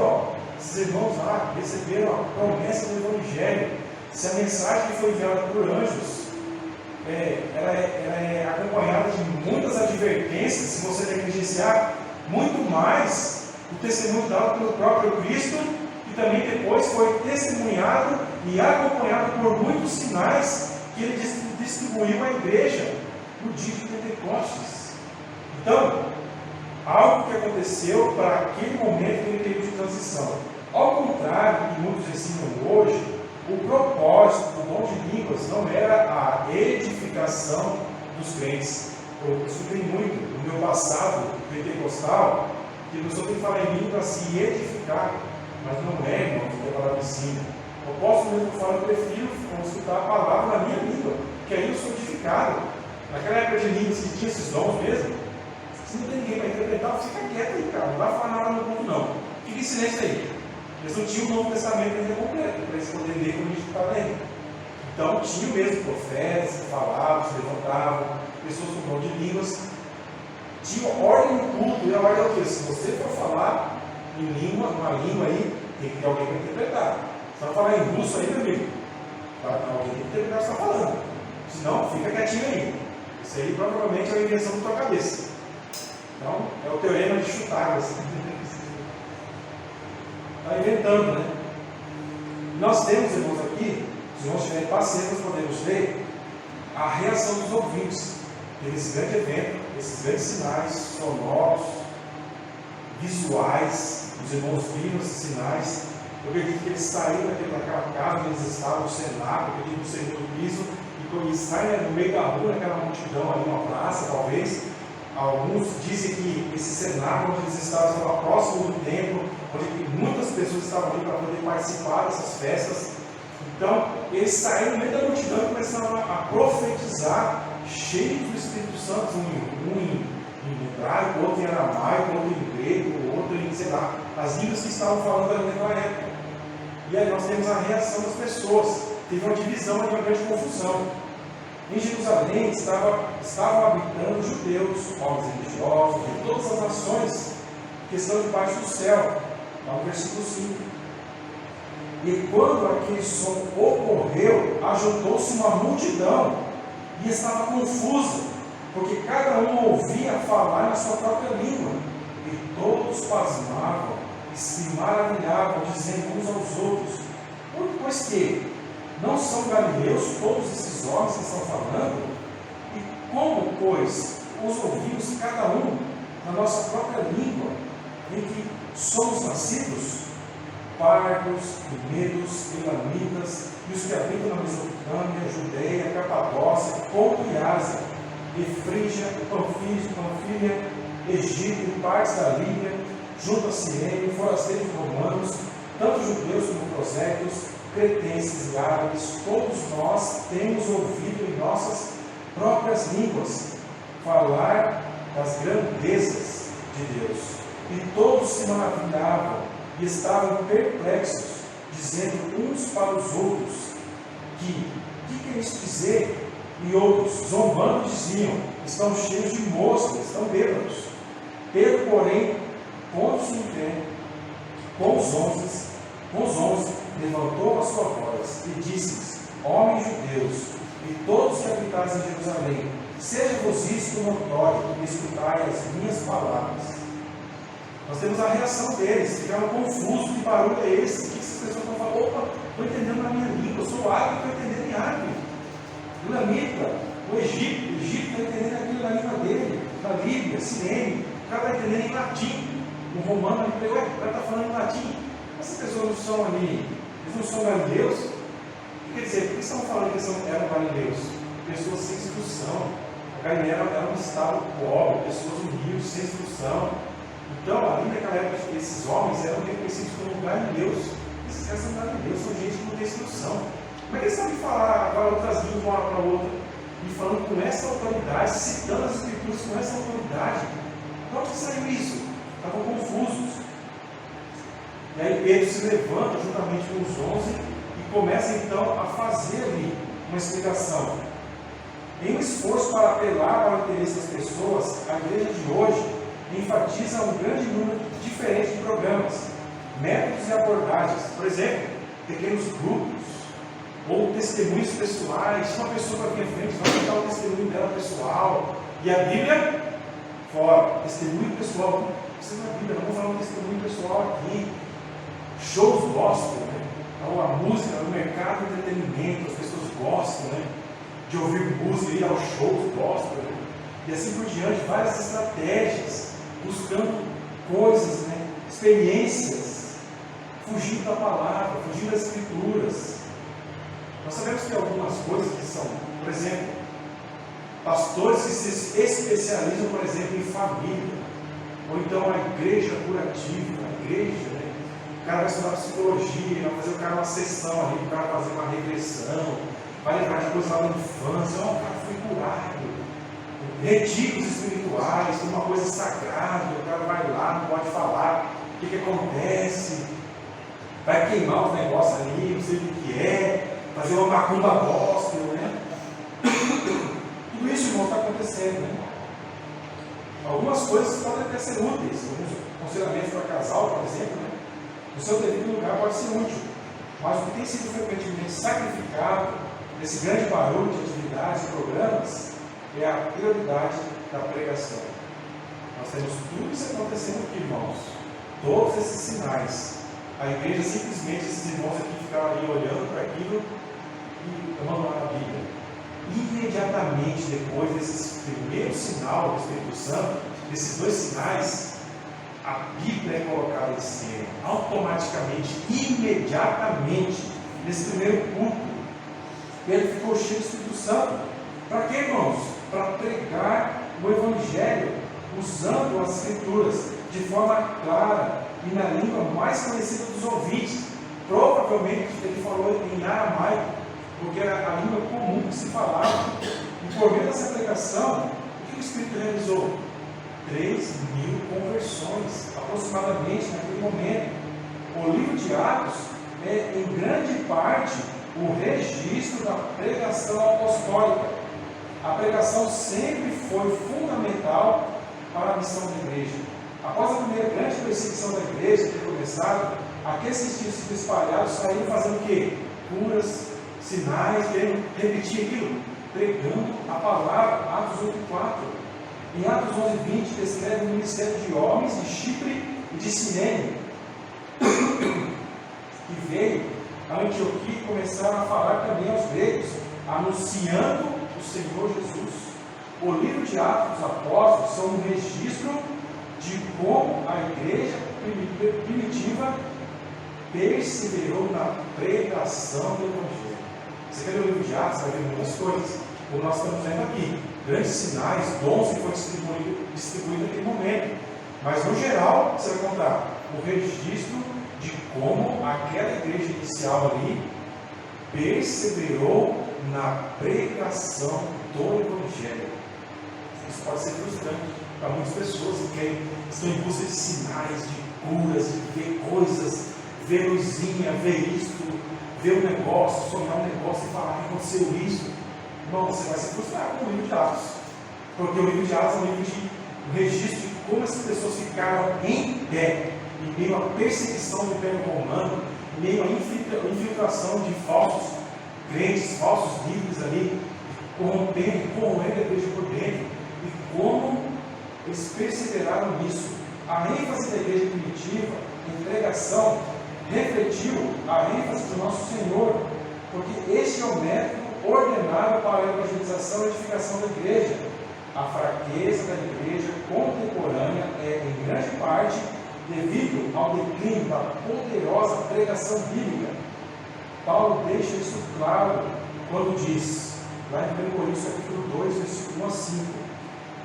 esses irmãos lá, receberam a promessa do Evangelho. Se a mensagem que foi enviada por anjos, ela é acompanhada de muitas advertências, se você negligenciar, muito mais o testemunho dado pelo próprio Cristo, que também depois foi testemunhado e acompanhado por muitos sinais que ele distribuiu à igreja no dia de Pentecostes. Então, algo que aconteceu para aquele momento em período de transição. Ao contrário do que muitos ensinam hoje, o propósito do dom de línguas não era a edificação dos crentes. Eu estudei muito no meu passado pentecostal, que a pessoa tem que falar em língua para se edificar, mas não é, irmão, que a palavra ensina. Eu posso mesmo falar, eu prefiro escutar a palavra na minha língua, que aí eu sou edificado. Naquela época de línguas que tinha esses dons mesmo, se não tem ninguém para interpretar, fica quieto aí, cara, não vai falar nada no mundo não. Fica em silêncio aí. Eles não tinham o Novo Testamento ainda completo, para eles poderem ler como a gente está lendo. Então tinha mesmo profetas que falavam, se levantavam, pessoas com dom de línguas. tinha ordem no culto, e a ordem é o quê? Se você for falar em língua, uma língua aí, tem que ter alguém para interpretar. Se não falar em russo aí, meu amigo, alguém tem que interpretar o que você está falando. Senão, fica quietinho aí. Isso aí provavelmente é uma invenção da tua cabeça. Então, é o teorema de chutar. Está inventando, né? Nós temos, irmãos, aqui, se nós tiverem paciência, nós podemos ver a reação dos ouvintes nesse grande evento, esses grandes sinais sonoros, visuais. Os irmãos viram esses sinais. Eu acredito que eles saíram daquela casa onde eles estavam, no cenário, eu acredito no segundo piso, e saem no meio da rua, naquela multidão ali, uma praça, talvez. Alguns dizem que esse cenário onde eles estavam estava próximo do templo, onde muitas pessoas estavam ali para poder participar dessas festas. Então, eles saíram no meio da multidão e começaram a profetizar, cheios do Espírito Santo, um em hebraico, outro em aramaico, outro em grego, outro em, sei lá, as línguas que estavam falando ali naquela época. E aí nós temos a reação das pessoas. Teve uma divisão, uma grande confusão. Em Jerusalém estavam habitando judeus, homens religiosos, de todas as nações que estão debaixo do céu. Lá no versículo 5. E quando aquele som ocorreu, ajuntou-se uma multidão e estava confusa, porque cada um ouvia falar na sua própria língua. E todos pasmavam e se maravilhavam, dizendo uns aos outros: pois que não são galileus todos esses homens que estão falando? E como, pois, os ouvimos cada um na nossa própria língua, em que somos nascidos? Pardos, medos, elamitas, e os que habitam na Mesopotâmia, Judeia, Capadócia, Ponto e Ásia, e Frígia, Panfilha, Egito e partes da Líbia, junto a Cirene, forasteiros romanos, tanto judeus como prosélitos, cretenses e árabes, todos nós temos ouvido em nossas próprias línguas falar das grandezas de Deus. E todos se maravilhavam e estavam perplexos, dizendo uns para os outros: que quer isso dizer? E outros, zombando, diziam: estão cheios de mosca, estão bêbados. Pedro, porém, pondo-se em pé, com os 11, levantou a sua voz e disse: homens judeus, e todos que habitais em Jerusalém, seja-vos isto notório, e escutai as minhas palavras. Nós temos a reação deles, ficaram confusos: que barulho é esse? O que essas pessoas estão falando? Opa, estou entendendo na minha língua, eu sou árabe, estou entendendo em árabe. Elamita, o Egito está entendendo aquilo na língua dele, na Líbia, Cirene, o cara está entendendo em latim. O romano ali falou: o cara está falando em latim. Essas pessoas não são ali, eles não são galileus? Quer dizer, por que estão falando que eles eram galileus? Pessoas sem instrução. A Galileia era um estado pobre, pessoas humildes, sem instrução. Então, ali naquela época, esses homens eram reconhecidos como galileus. Esses caras são galileus, são gente que não tem instrução. Como é que eles sabem falar agora outras línguas de uma hora para outra? E falando com essa autoridade, citando as escrituras com essa autoridade. De onde saiu isso? Estavam confusos. E aí Pedro se levanta juntamente com os 11 e começa então a fazer ali uma explicação. Em um esforço para apelar para o interesse das pessoas, a igreja de hoje enfatiza um grande número diferente de programas, métodos e abordagens. Por exemplo, pequenos grupos ou testemunhos pessoais. Se uma pessoa vai vir à frente, vai contar o testemunho dela pessoal. E a Bíblia, fora. Testemunho pessoal. Isso não é Bíblia, não vou falar um testemunho pessoal aqui. Shows gospel, né? Então, a música, o mercado de entretenimento, as pessoas gostam, né? De ouvir música, ir aos shows gospel, né? E assim por diante, várias estratégias, buscando coisas, né? Experiências, fugindo da palavra, fugindo das escrituras. Nós sabemos que algumas coisas que são, por exemplo, pastores que se especializam, por exemplo, em família, ou então a igreja curativa, a igreja, né? O cara vai estudar psicologia, vai fazer o cara uma sessão ali, o cara fazer uma regressão, vai lembrar de coisas lá da infância: o cara foi curado, retiros espirituais, uma coisa sagrada, o cara vai lá, não pode falar o que acontece, vai queimar os negócios ali, não sei o que é, fazer uma macumba gospel, né? Tudo isso, irmão, está acontecendo, né? Algumas coisas podem até ser úteis, alguns aconselhamentos para casal, por exemplo, né? No seu devido lugar pode ser útil, mas o que tem sido frequentemente sacrificado nesse grande barulho de atividades e programas é a prioridade da pregação. Nós temos tudo isso acontecendo aqui, irmãos, todos esses sinais. A igreja simplesmente, esses irmãos aqui ficaram ali olhando para aquilo e abandonaram a Bíblia. Imediatamente depois desse primeiro sinal do Espírito Santo, desses dois sinais, a Bíblia é colocada em cena, automaticamente, imediatamente, nesse primeiro culto. Ele ficou cheio do Espírito Santo. Para quê, irmãos? Para pregar o Evangelho, usando as Escrituras de forma clara e na língua mais conhecida dos ouvintes. Provavelmente ele falou em aramaico, porque era a língua comum que se falava. E por meio dessa pregação, o que o Espírito realizou? 3.000 conversões, aproximadamente, naquele momento. O livro de Atos é, em grande parte, o registro da pregação apostólica. A pregação sempre foi fundamental para a missão da igreja. Após a primeira grande perseguição da igreja ter começado, aqueles que tinham sido espalhados saíram fazendo o quê? Curas, sinais, querendo repetir aquilo, pregando a palavra. Atos 8:4. Em Atos 11:20 descreve o ministério de homens de Chipre e de Cirene, que veio a Antioquia e começaram a falar também aos gregos, anunciando o Senhor Jesus. O livro de Atos dos Apóstolos são um registro de como a igreja primitiva perseverou na pregação do Evangelho. Você quer ler o livro de Atos? Vai ver muitas coisas, como nós estamos vendo aqui. Grandes sinais, dons que foram distribuídos naquele momento. Mas, no geral, você vai contar o registro de como aquela igreja inicial ali perseverou na pregação do Evangelho. Isso pode ser frustrante para muitas pessoas que estão em busca de sinais, de curas, de ver coisas, ver luzinha, ver isto, ver um negócio, sonhar um negócio e falar que aconteceu isso. Não, você vai se frustrar com o livro de Atos, porque o livro de Atos é um livro de registro de como essas pessoas ficaram em pé, em meio à perseguição do Império Romano, em meio à infiltração de falsos crentes, falsos líderes ali, corrompendo a igreja por dentro, e como eles perseveraram nisso. A ênfase da igreja primitiva em pregação refletiu a ênfase do nosso Senhor, porque este é o método ordenado para a evangelização e edificação da igreja. A fraqueza da igreja contemporânea é, em grande parte, devido ao declínio da poderosa pregação bíblica. Paulo deixa isso claro quando diz, lá em 1 Coríntios capítulo 2, versículo 1 a 5: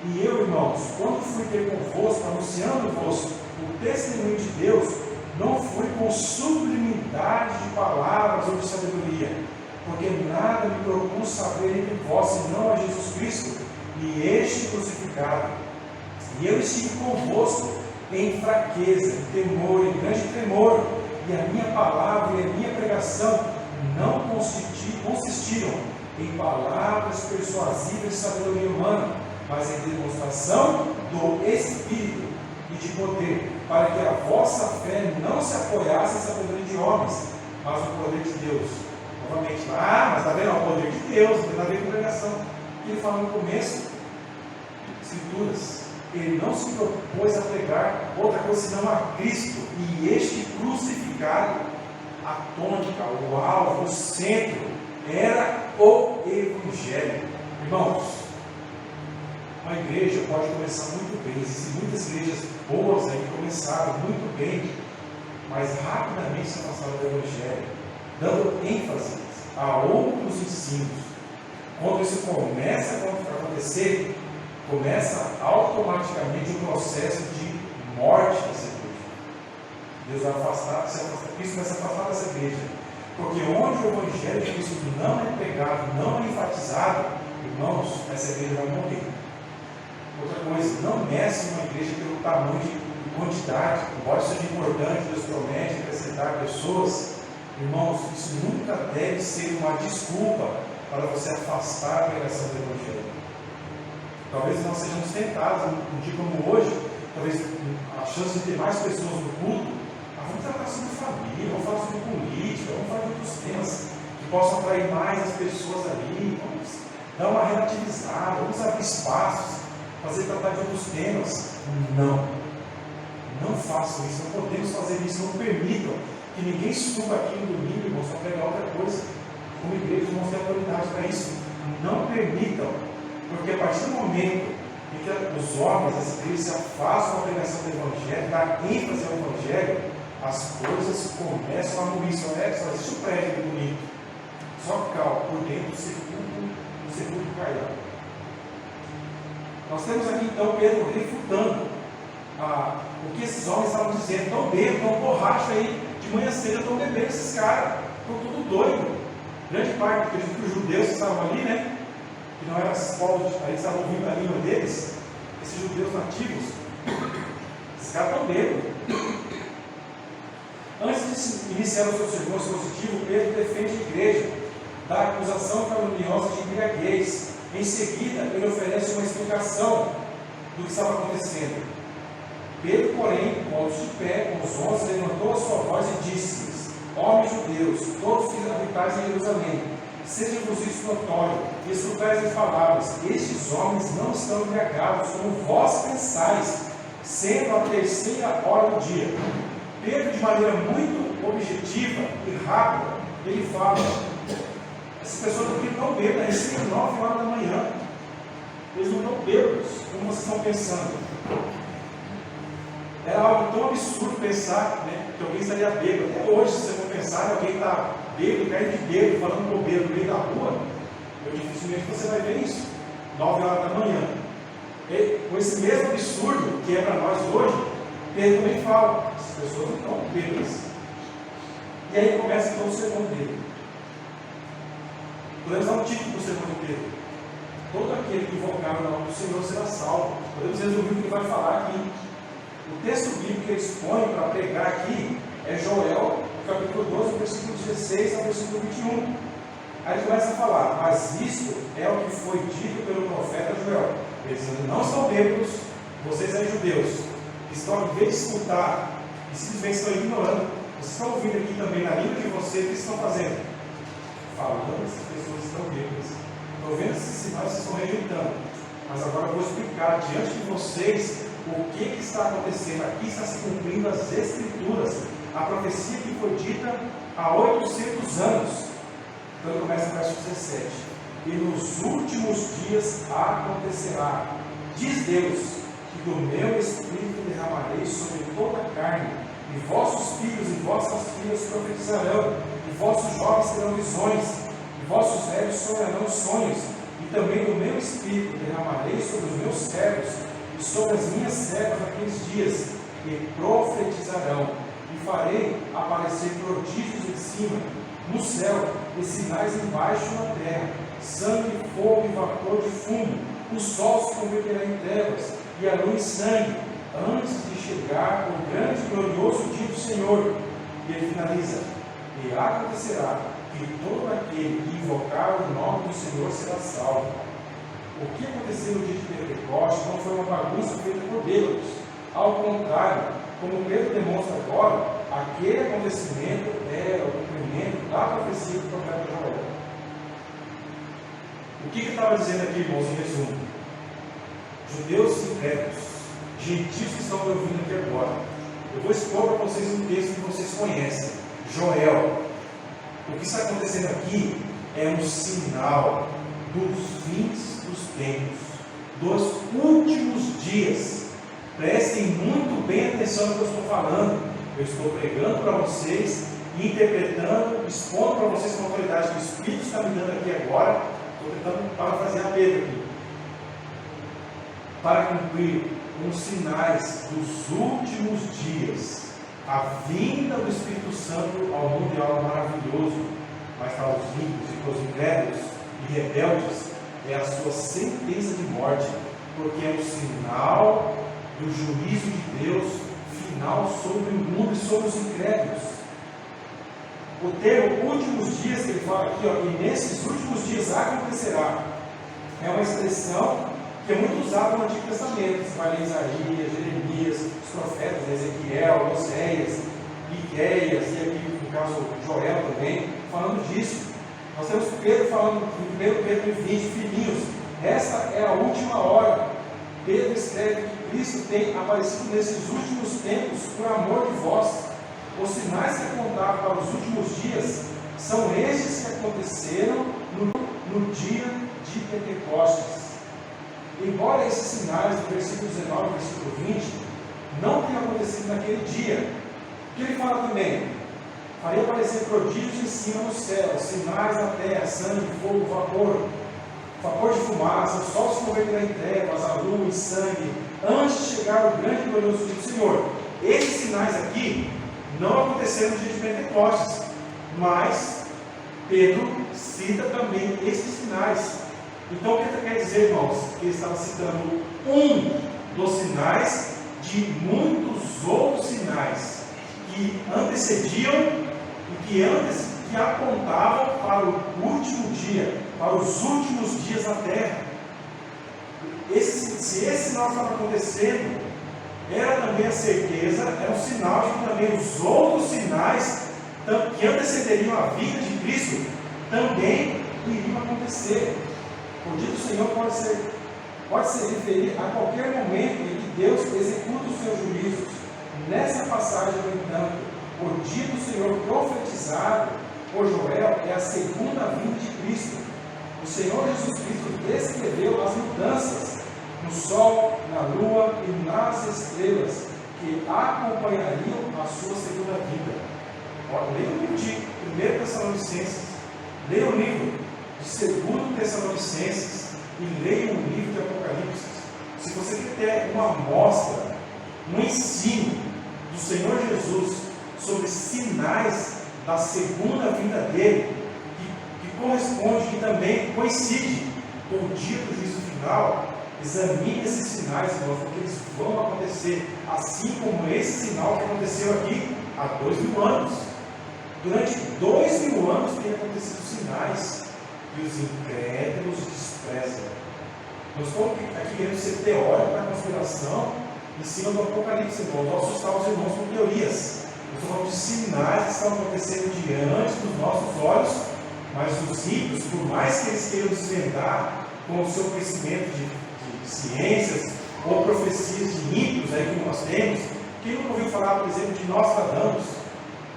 E eu, irmãos, quando fui ter convosco, anunciando-vos o testemunho de Deus, não fui com sublimidade de palavras ou de sabedoria, porque nada me propus saber entre vós, senão a Jesus Cristo e este crucificado. E eu estive convosco em fraqueza, em temor, em grande tremor, e a minha palavra e a minha pregação não consistiram em palavras persuasivas de sabedoria humana, mas em demonstração do Espírito e de poder, para que a vossa fé não se apoiasse em sabedoria de homens, mas no poder de Deus. Novamente, mas está vendo? O poder de Deus, não tem nada a ver com pregação. Ele fala no começo, Escrituras, ele não se propôs a pregar outra coisa senão a Cristo, e este crucificado. A tônica, o alvo, o centro era o Evangelho. Irmãos, uma igreja pode começar muito bem, existem muitas igrejas boas aí que começaram muito bem, mas rapidamente se afastaram do Evangelho, dando ênfase a outros ensinos. Quando isso começa a acontecer, começa automaticamente um processo de morte dessa igreja. Deus vai afastar, Cristo vai se afastar dessa igreja, porque onde o Evangelho de Cristo não é pregado, não é enfatizado, irmãos, essa igreja vai morrer. Outra coisa, não meça uma igreja pelo tamanho de quantidade, embora seja importante, Deus promete acrescentar pessoas. Irmãos, isso nunca deve ser uma desculpa para você afastar a pregação do Evangelho. Talvez nós sejamos tentados, num dia como hoje, talvez a chance de ter mais pessoas no culto, vamos tratar sobre família, vamos falar sobre política, vamos falar de outros temas que possam atrair mais as pessoas ali, vamos dar uma relativizada, vamos abrir espaços, tratar de outros temas. Não façam isso, não podemos fazer isso, não permitam que ninguém suba aqui no domingo, irmãos, para pregar outra coisa. Como igreja, nós temos autoridade para isso. Não permitam, porque a partir do momento em que os homens, as igrejas se afastam da pregação do Evangelho, da ênfase ao Evangelho, as coisas começam a morrer. Só existe o prédio bonito, só cal por dentro do sepulcro caiado. Nós temos aqui então Pedro refutando o que esses homens estavam dizendo. Estão bebendo, estão borracha aí, de manhã cedo estão bebendo esses caras, estão tudo doido. Grande parte dos judeus que estavam ali, né? Que não eram esses povos, aí estavam ouvindo a língua deles, esses judeus nativos, esses caras estão bêbados. Antes de iniciar o seu sermão expositivo, Pedro defende a igreja da acusação caluniosa de embriaguez. Em seguida, ele oferece uma explicação do que estava acontecendo. Pedro, porém, pondo-se de pé com os 11, levantou a sua voz e disse-lhes: Homens judeus, todos que habitais em Jerusalém, seja-vos isso notório, e escutais as palavras. Estes homens não estão embriagados, como vós pensais, sendo a 3ª hora do dia. Pedro, de maneira muito objetiva e rápida, ele fala: essas pessoas aqui não estão bêbadas, recém 9 horas da manhã. Eles não estão bêbados, como vocês estão pensando. Era algo tão absurdo pensar, né, que alguém estaria bêbado. Até hoje, se você for pensar, alguém está bêbado, caindo de bêbado, falando bobeira no meio da rua, dificilmente você vai ver isso. 9 horas da manhã. E, com esse mesmo absurdo que é para nós hoje, Pedro também fala: as pessoas não estão bêbadas. E aí começa então o sermão dele. Podemos dar um título para o sermão de Pedro: todo aquele que invocar o nome do Senhor será salvo. Podemos resumir o que ele vai falar aqui. O texto bíblico que ele expõe para pregar aqui é Joel, capítulo 12, versículo 16 ao versículo 21. Aí ele começa a falar: mas isto é o que foi dito pelo profeta Joel. Ele diz: não estão bêbados, vocês aí judeus, que estão, em vez de escutar, e simplesmente estão ignorando, vocês estão ouvindo aqui também na língua de vocês, o que estão fazendo? Falando, essas pessoas estão bêbadas. Estou vendo esses sinais, vocês estão rejeitando. Mas agora eu vou explicar diante de vocês o que está acontecendo. Aqui está se cumprindo as Escrituras, a profecia que foi dita há 800 anos. Então ele começa no verso 17: e nos últimos dias acontecerá, diz Deus, que do meu Espírito derramarei sobre toda a carne, e vossos filhos e vossas filhas profetizarão, e vossos jovens terão visões, e vossos velhos sonharão sonhos, e também do meu Espírito derramarei sobre os meus servos e sobre as minhas servas naqueles dias, e profetizarão, e farei aparecer prodígios em cima, no céu, e sinais embaixo na terra, sangue, fogo e vapor de fumo. O sol se converterá em trevas, e a lua em sangue, antes de chegar o grande e glorioso dia do Senhor. E ele finaliza: e acontecerá que todo aquele que invocar o nome do Senhor será salvo. O que aconteceu no dia de Pentecostes não foi uma bagunça feita por bêbados. Ao contrário, como Pedro demonstra agora, aquele acontecimento era o cumprimento da profecia do profeta Joel. O que ele estava dizendo aqui, irmãos, em resumo? Judeus incrédulos, gentios que estão me ouvindo aqui agora, eu vou expor para vocês um texto que vocês conhecem, Joel. O que está acontecendo aqui é um sinal dos fins dos tempos, dos últimos dias. Prestem muito bem atenção no que eu estou falando. Eu estou pregando para vocês, interpretando, expondo para vocês com a autoridade que o Espírito está me dando aqui agora. Estou tentando parafrasear Pedro aqui. Para cumprir os sinais dos últimos dias, a vinda do Espírito Santo ao mundo é algo maravilhoso, mas para os ímpios e para os incrédulos e rebeldes é a sua sentença de morte, porque é o sinal do juízo de Deus final sobre o mundo e sobre os incrédulos. O termo últimos dias que ele fala aqui, ó, e nesses últimos dias acontecerá, é uma expressão que é muito usado no Antigo Testamento. Você vai ler Isaías, Jeremias, os profetas, Ezequiel, Oséias, Miqueias, e aqui no caso Joel também, falando disso. Nós temos Pedro falando em 1 Pedro 20, filhinhos, esta é a última hora. Pedro escreve que Cristo tem aparecido nesses últimos tempos por amor de vós. Os sinais que apontavam para os últimos dias são estes que aconteceram no dia de Pentecostes. Embora esses sinais do versículo 19 e versículo 20 não tenham acontecido naquele dia, o que ele fala também? Faria aparecer prodígios em cima no céu, sinais na terra, sangue, fogo, vapor de fumaça, o sol se converterá em trevas, a lua em sangue, antes de chegar o grande e glorioso dia do Senhor. Esses sinais aqui não aconteceram no dia de Pentecostes, mas Pedro cita também esses sinais. Então o que quer dizer, irmãos? Que ele estava citando um dos sinais de muitos outros sinais que antecediam e que apontavam para o último dia, para os últimos dias da terra. Se esse sinal estava acontecendo, era também a certeza, era um sinal de que também os outros sinais que antecederiam a vinda de Cristo também iriam acontecer. O dia do Senhor pode se referir a qualquer momento em que Deus executa os seus juízos. Nessa passagem, no entanto, o dia do Senhor profetizado por Joel é a segunda vinda de Cristo. O Senhor Jesus Cristo descreveu as mudanças no sol, na lua e nas estrelas que acompanhariam a sua segunda vinda. Leia o livro de 1 Tessalonicenses, leia o livro de 2 Tessalonicenses e leia o livro de Apocalipse. Se você quer ter uma amostra, um ensino do Senhor Jesus sobre sinais da segunda vinda dele, que corresponde, que também coincide com o dia do juízo final, examine esses sinais, irmãos, porque eles vão acontecer, assim como esse sinal que aconteceu aqui há 2000 anos. Durante 2000 anos tem acontecido sinais que os incrédulos desprezam. Nós estamos aqui querendo ser teórico da conspiração em cima do Apocalipse, irmãos, não assustar os irmãos com teorias. Nós estamos falando de sinais que estão acontecendo diante dos nossos olhos, mas os ímpios, por mais que eles queiram desvendar com o seu conhecimento de ciências ou profecias de ímpios aí que nós temos, quem não ouviu falar, por exemplo, de Nostradamus,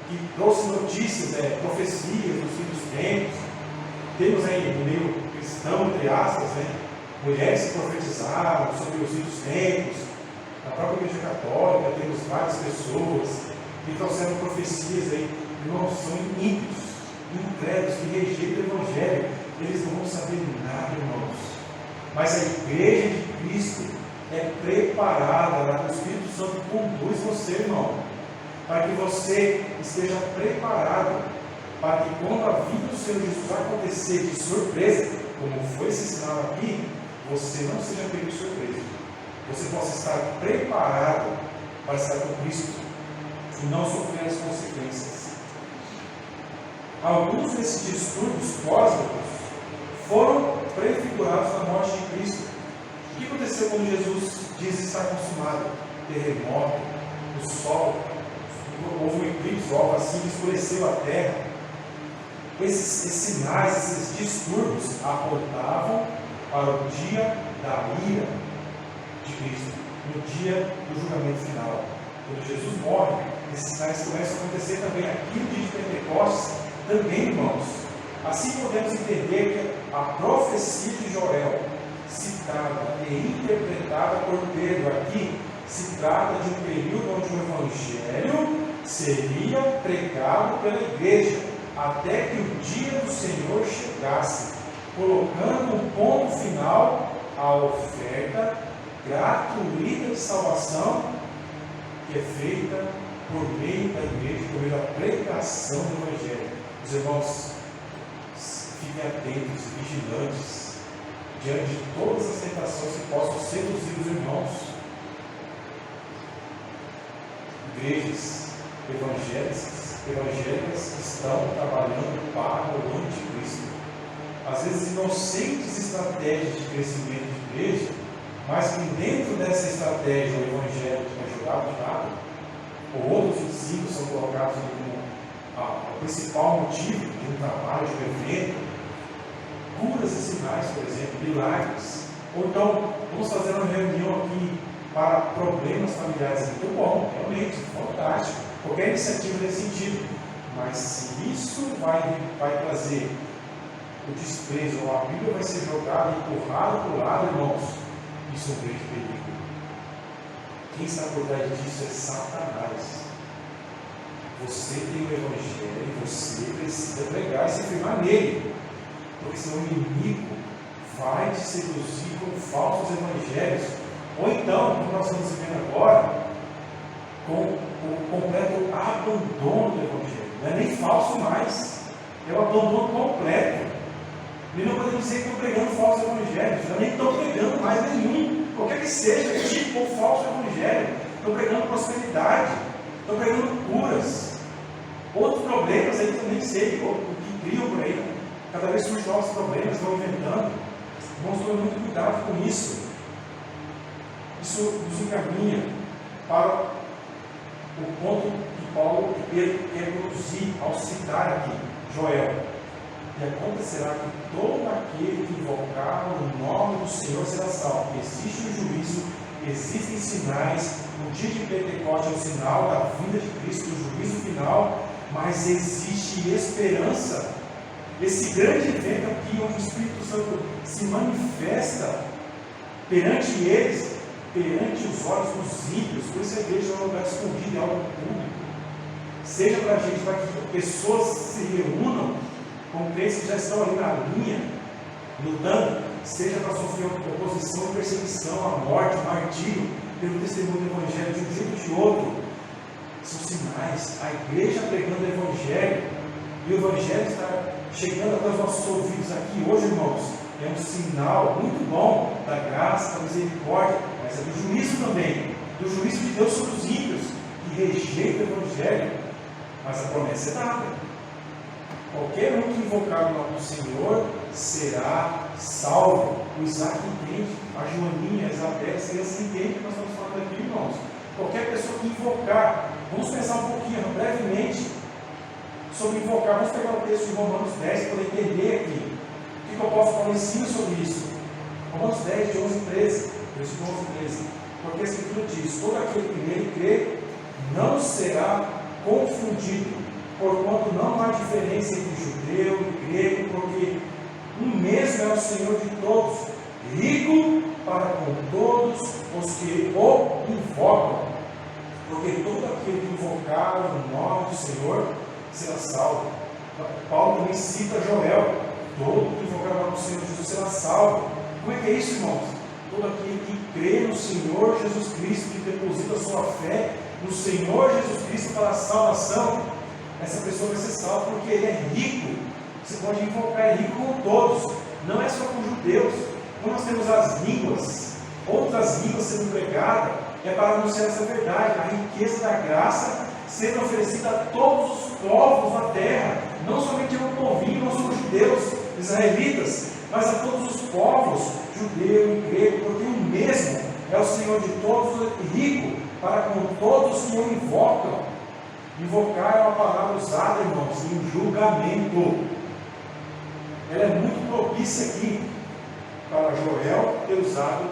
que trouxe notícias, profecias dos fim dos tempos? Temos aí no meio cristão, entre aspas, mulheres que profetizaram sobre os fim dos tempos. Na própria Igreja Católica temos várias pessoas que trouxeram profecias aí, que não são ímpios, incrédulos, que rejeitam o Evangelho. Eles não vão saber nada, irmãos. Mas a Igreja de Cristo é preparada, o Espírito Santo conduz você, irmão, para que você esteja preparado, para que quando a vinda do Senhor Jesus acontecer de surpresa, como foi esse sinal aqui, você não seja pego de surpresa. Você possa estar preparado para estar com Cristo e não sofrer as consequências. Alguns desses distúrbios cósmicos foram prefigurados na morte de Cristo. O que aconteceu quando Jesus diz estar consumado? Terremoto, o sol, houve um eclipse, algo assim, que escureceu a terra. Esses sinais, esses distúrbios apontavam para o dia da ira de Cristo, no dia do julgamento final. Quando Jesus morre, esses sinais começam a acontecer também aqui no dia de Pentecostes, também, irmãos. Assim podemos entender que a profecia de Joel, citada e interpretada por Pedro aqui, se trata de um período onde o Evangelho seria pregado pela igreja, até que o dia do Senhor chegasse, colocando um ponto final à oferta gratuita de salvação que é feita por meio da igreja, por meio da pregação do Evangelho. Os irmãos, fiquem atentos e vigilantes diante de todas as tentações que possam seduzir os irmãos. Igrejas evangélicas que estão trabalhando para o anticristo. Às vezes, inocentes estratégias de crescimento de igreja mas que dentro dessa estratégia o evangelho é jogado de lado, ou outros ensinos são colocados como o principal motivo de um trabalho, de um evento, curas e sinais, por exemplo, milagres. Ou então, vamos fazer uma reunião aqui para problemas familiares. Muito bom, realmente, fantástico. Qualquer iniciativa nesse sentido. Mas se isso vai trazer o desprezo, ou a Bíblia vai ser jogada e empurrada para o lado, irmãos, isso é um grande perigo. Quem está por trás disso é Satanás. Você tem o Evangelho e você precisa pregar e se firmar nele. Porque senão o inimigo vai te seduzir com falsos evangelhos. Ou então, como nós estamos vendo agora, com o completo abandono do Evangelho. Não é nem falso mais, é o abandono completo. E não podemos dizer que estão pregando falsos evangelhos, já nem estão pregando mais nenhum, qualquer que seja, tipo ou falso evangelho. Estão pregando prosperidade, estão pregando curas. Outros problemas aí que eu nem sei, o que criam por aí. Cada vez surgem novos problemas, vão inventando. Vamos ter muito cuidado com isso. Isso nos encaminha para o ponto que Paulo e Pedro quer produzir ao citar aqui, Joel. E acontecerá que todo aquele que invocar o nome do Senhor será salvo. Existe o juízo, existem sinais, o dia de Pentecostes é o sinal da vinda de Cristo, o juízo final, mas existe esperança. Esse grande evento aqui, onde o Espírito Santo se manifesta perante eles, perante os olhos dos ímpios, por isso a igreja é um lugar escondido, é algo público. Seja para a gente, para que pessoas se reúnam com crentes que já estão ali na linha, lutando, seja para sofrer oposição e perseguição, a morte, o martírio, pelo testemunho do Evangelho de um jeito ou de outro. São sinais, a igreja pregando o Evangelho, e o Evangelho está chegando até os nossos ouvidos aqui hoje, irmãos, é um sinal muito bom da graça, da misericórdia, mas é do juízo também, do juízo de Deus sobre os ímpios, que rejeitam o Evangelho, mas a promessa é dada. Qualquer um que invocar o nome do Senhor será salvo. O Isaac entende, a Joaninha, a Isabel, as crianças entendem o que nós estamos falando aqui, irmãos. Qualquer pessoa que invocar, vamos pensar um pouquinho, brevemente, sobre invocar. Vamos pegar o texto de Romanos 10 para poder entender aqui. O que eu posso falar em cima sobre isso? Romanos 10, de 11 e 13. Versículo 11 e 13. Porque a Escritura diz: todo aquele que nele crê não será confundido, porquanto não há diferença entre judeu e grego, porque um mesmo é o Senhor de todos, rico para com todos os que o invocam. Porque todo aquele que invocar o nome do Senhor será salvo. Paulo também cita Joel: todo que invocar o nome do Senhor Jesus será salvo. Como é que é isso, irmãos? Todo aquele que crê no Senhor Jesus Cristo, que deposita a sua fé no Senhor Jesus Cristo para a salvação, essa pessoa vai ser salva porque ele é rico. Você pode invocar, é rico com todos, não é só com judeus. Quando nós temos as línguas, outras línguas sendo pregadas, é para anunciar essa verdade, a riqueza da graça sendo oferecida a todos os povos da terra, não somente ao povinho, não só aos judeus, israelitas, mas a todos os povos, judeu e grego, porque o mesmo é o Senhor de todos e rico para com todos que o invocam. Invocar é uma palavra usada, irmãos, em julgamento. Ela é muito propícia aqui para Joel ter usado,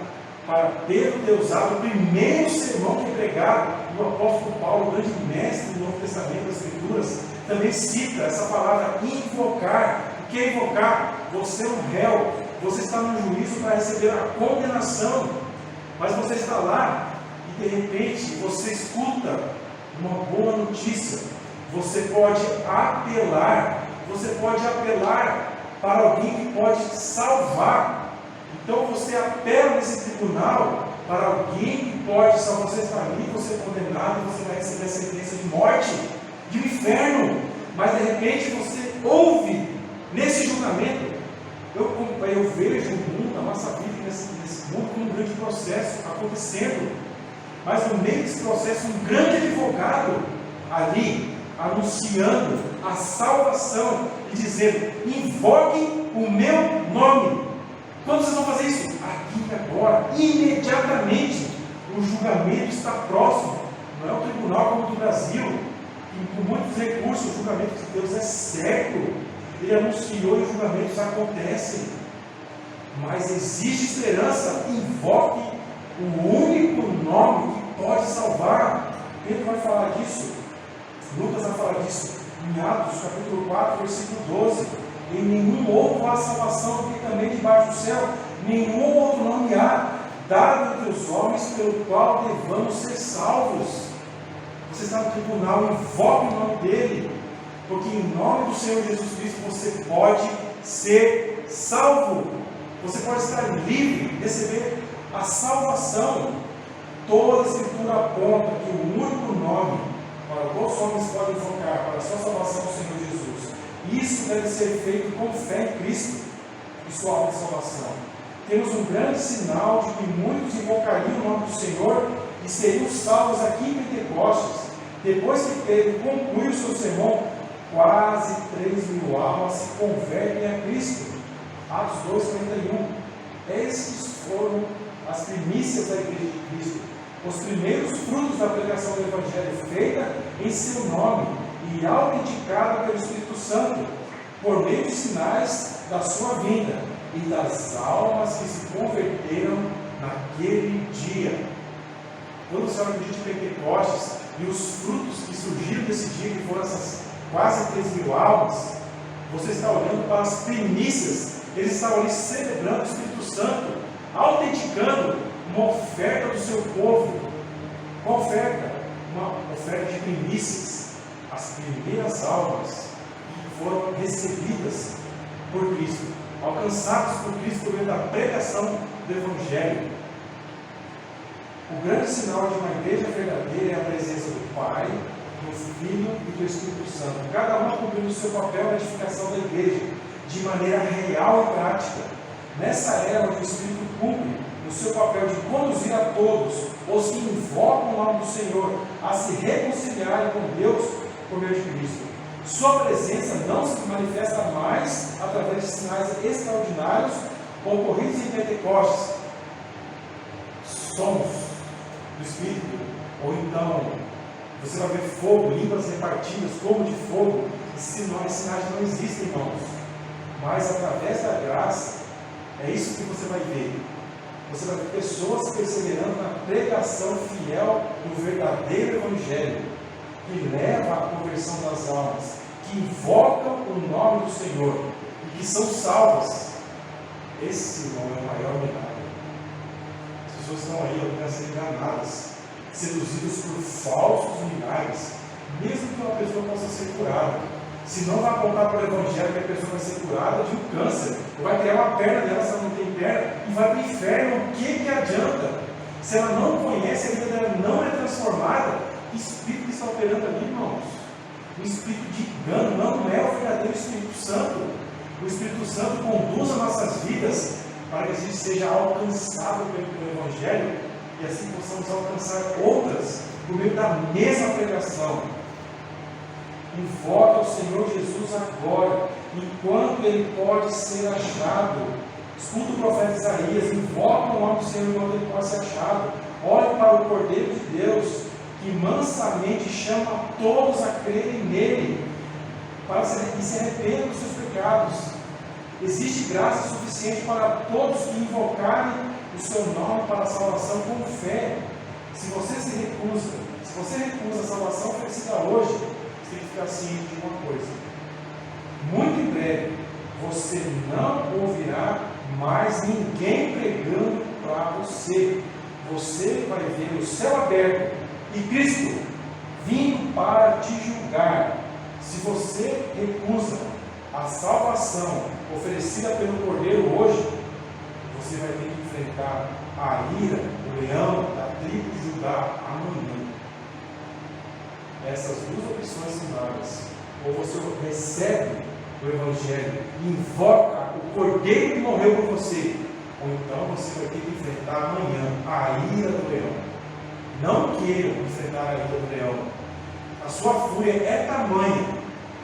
para Pedro ter usado o primeiro sermão que é pregado. O apóstolo Paulo, o grande mestre do Novo Testamento das Escrituras, também cita essa palavra invocar. O que é invocar? Você é um réu, você está no juízo para receber a condenação, mas você está lá e de repente você escuta uma boa notícia. Você pode apelar para alguém que pode salvar. Então você apela nesse tribunal para alguém que pode salvar. Você está ali, você é condenado, você vai receber a sentença de morte, de um inferno, mas de repente você ouve nesse julgamento. Eu vejo o mundo, a nossa vida nesse mundo como um grande processo acontecendo, mas no meio desse processo um grande advogado ali anunciando a salvação e dizendo: invoque o meu nome. Quando vocês vão fazer isso? Aqui e agora, imediatamente. O julgamento está próximo. Não é o tribunal como o do Brasil, que com muitos recursos o julgamento de Deus é certo. Ele anunciou e os julgamentos acontecem. Mas existe esperança. Invoque o único nome que pode salvar. Pedro vai falar disso. Lucas vai falar disso em Atos, capítulo 4, versículo 12. Em nenhum outro há salvação do que também debaixo do céu. Nenhum outro nome há dado entre os homens pelo qual devamos ser salvos. Você está no tribunal, invoque o nome dele, porque em nome do Senhor Jesus Cristo você pode ser salvo. Você pode estar livre, receber a salvação. Toda a Escritura aponta que o único nome para o qual os homens podem invocar para a sua salvação é o Senhor Jesus. Isso deve ser feito com fé em Cristo e sua obra de salvação. Temos um grande sinal de que muitos invocariam o nome do Senhor e seriam salvos aqui em Pentecostes. Depois que Pedro conclui o seu sermão, quase 3.000 almas se convertem a Cristo. Atos 2:41. Esses foram as primícias da Igreja de Cristo, os primeiros frutos da pregação do Evangelho feita em seu nome e autenticada pelo Espírito Santo, por meio de sinais da sua vinda e das almas que se converteram naquele dia. Quando você olha no dia de Pentecostes e os frutos que surgiram desse dia, que foram essas quase 3.000 almas, você está olhando para as primícias. Eles estavam ali celebrando o Espírito Santo, autenticando uma oferta do seu povo. Qual oferta? Uma oferta de primícias, as primeiras almas que foram recebidas por Cristo, alcançados por Cristo por meio da pregação do Evangelho. O grande sinal de uma igreja verdadeira é a presença do Pai, do Filho e do Espírito Santo, cada um cumprindo o seu papel na edificação da igreja, de maneira real e prática. Nessa era onde o Espírito cumpre o seu papel de conduzir a todos os que invocam o nome do Senhor a se reconciliarem com Deus por meio de Cristo. Sua presença não se manifesta mais através de sinais extraordinários ocorridos em Pentecostes, sons do Espírito, ou então você vai ver fogo, línguas repartidas como de fogo. Esses sinais não existem, irmãos, mas através da graça é isso que você vai ver. Você vai ver pessoas perseverando na pregação fiel do verdadeiro Evangelho, que leva à conversão das almas, que invocam o nome do Senhor e que são salvas. Esse, irmão, é o maior milagre. As pessoas estão aí apenas sendo enganadas, seduzidas por falsos milagres, mesmo que uma pessoa possa ser curada. Se não vai apontar para o Evangelho que a pessoa vai ser curada de um câncer, ou vai criar uma perna dela se ela não tem perna, e vai para o inferno, o que adianta? Se ela não conhece, a vida dela não é transformada. Que espírito que está operando ali, irmãos? Um espírito de engano, não é o verdadeiro Espírito Santo. O Espírito Santo conduz as nossas vidas para que a gente seja alcançado pelo Evangelho e assim possamos alcançar outras por meio da mesma pregação. Invoca o Senhor Jesus agora, enquanto Ele pode ser achado. Escuta o profeta Isaías, invoca o nome do Senhor enquanto Ele pode ser achado. Olhe para o Cordeiro de Deus, que mansamente chama todos a crerem nele, para que se arrependam dos seus pecados. Existe graça suficiente para todos que invocarem o seu nome para a salvação com fé. Se você recusa a salvação oferecida hoje, você tem que ficar ciente de uma coisa: muito em breve você não ouvirá mais ninguém pregando para você. Você vai ver o céu aberto e Cristo vindo para te julgar. Se você recusa a salvação oferecida pelo Cordeiro hoje, você vai ter que enfrentar a ira do leão da tribo de Judá amanhã. Essas duas opções são dadas: ou você recebe o Evangelho e invoca o Cordeiro que morreu por você, ou então você vai ter que enfrentar amanhã a ira do leão. Não queiram enfrentar a ira do leão. A sua fúria é tamanha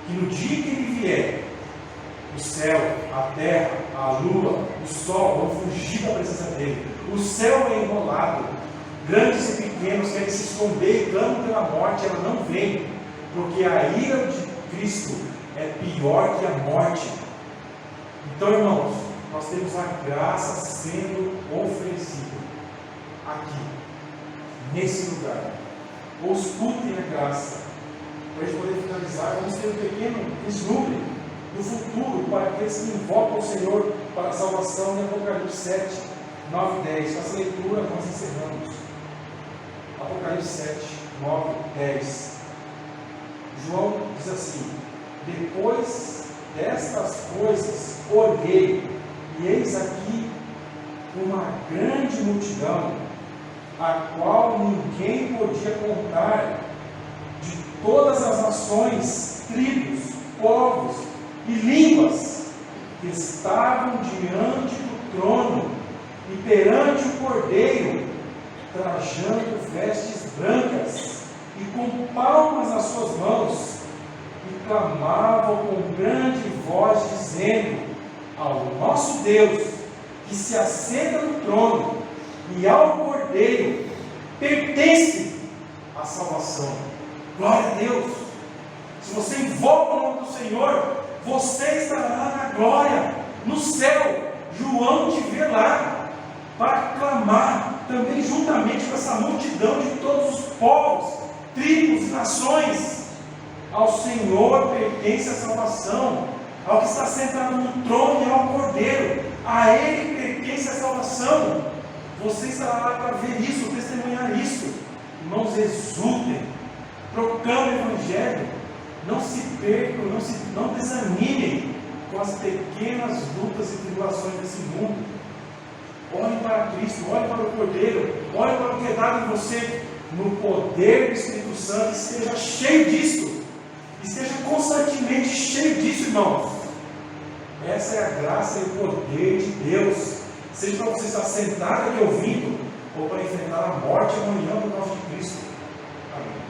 que no dia que ele vier, O céu, a terra, a lua, o sol vão fugir da presença dele. O céu é enrolado. Grandes e pequenos querem se esconder e clamam pela morte, ela não vem, porque a ira de Cristo é pior que a morte. Então, irmãos, nós temos a graça sendo oferecida aqui, nesse lugar. Escutem a graça. Para a gente poder finalizar, vamos ter um pequeno vislumbre do futuro para aqueles que invocam o Senhor para a salvação em Apocalipse 7, 9 e 10. Essa leitura nós encerramos. Apocalipse 7, 9 e 10. João diz assim: depois destas coisas olhei, e eis aqui uma grande multidão, a qual ninguém podia contar, de todas as nações, tribos, povos e línguas, que estavam diante do trono e perante o Cordeiro, trajando vestes brancas e com palmas nas suas mãos, e clamavam com grande voz, dizendo: ao nosso Deus, que se assenta no trono, e ao Cordeiro pertence a salvação. Glória a Deus! Se você invoca o nome do Senhor, você estará na glória, no céu. João te vê lá para clamar também juntamente com essa multidão de todos os povos, tribos e nações. Ao Senhor pertence a salvação, ao que está sentado no trono e ao Cordeiro, a Ele pertence a salvação. Você estará lá para ver isso, testemunhar isso. Irmãos, exultem, proclamem o Evangelho, não se percam, não desanimem com as pequenas lutas e tribulações desse mundo. Olhe para Cristo, olhe para o Cordeiro, olhe para o que é dado em você, no poder do Espírito Santo. Esteja cheio disso, esteja constantemente cheio disso, irmãos. Essa é a graça e o poder de Deus, seja para você estar sentado aqui ouvindo, ou para enfrentar a morte amanhã por causa de Cristo. Amém.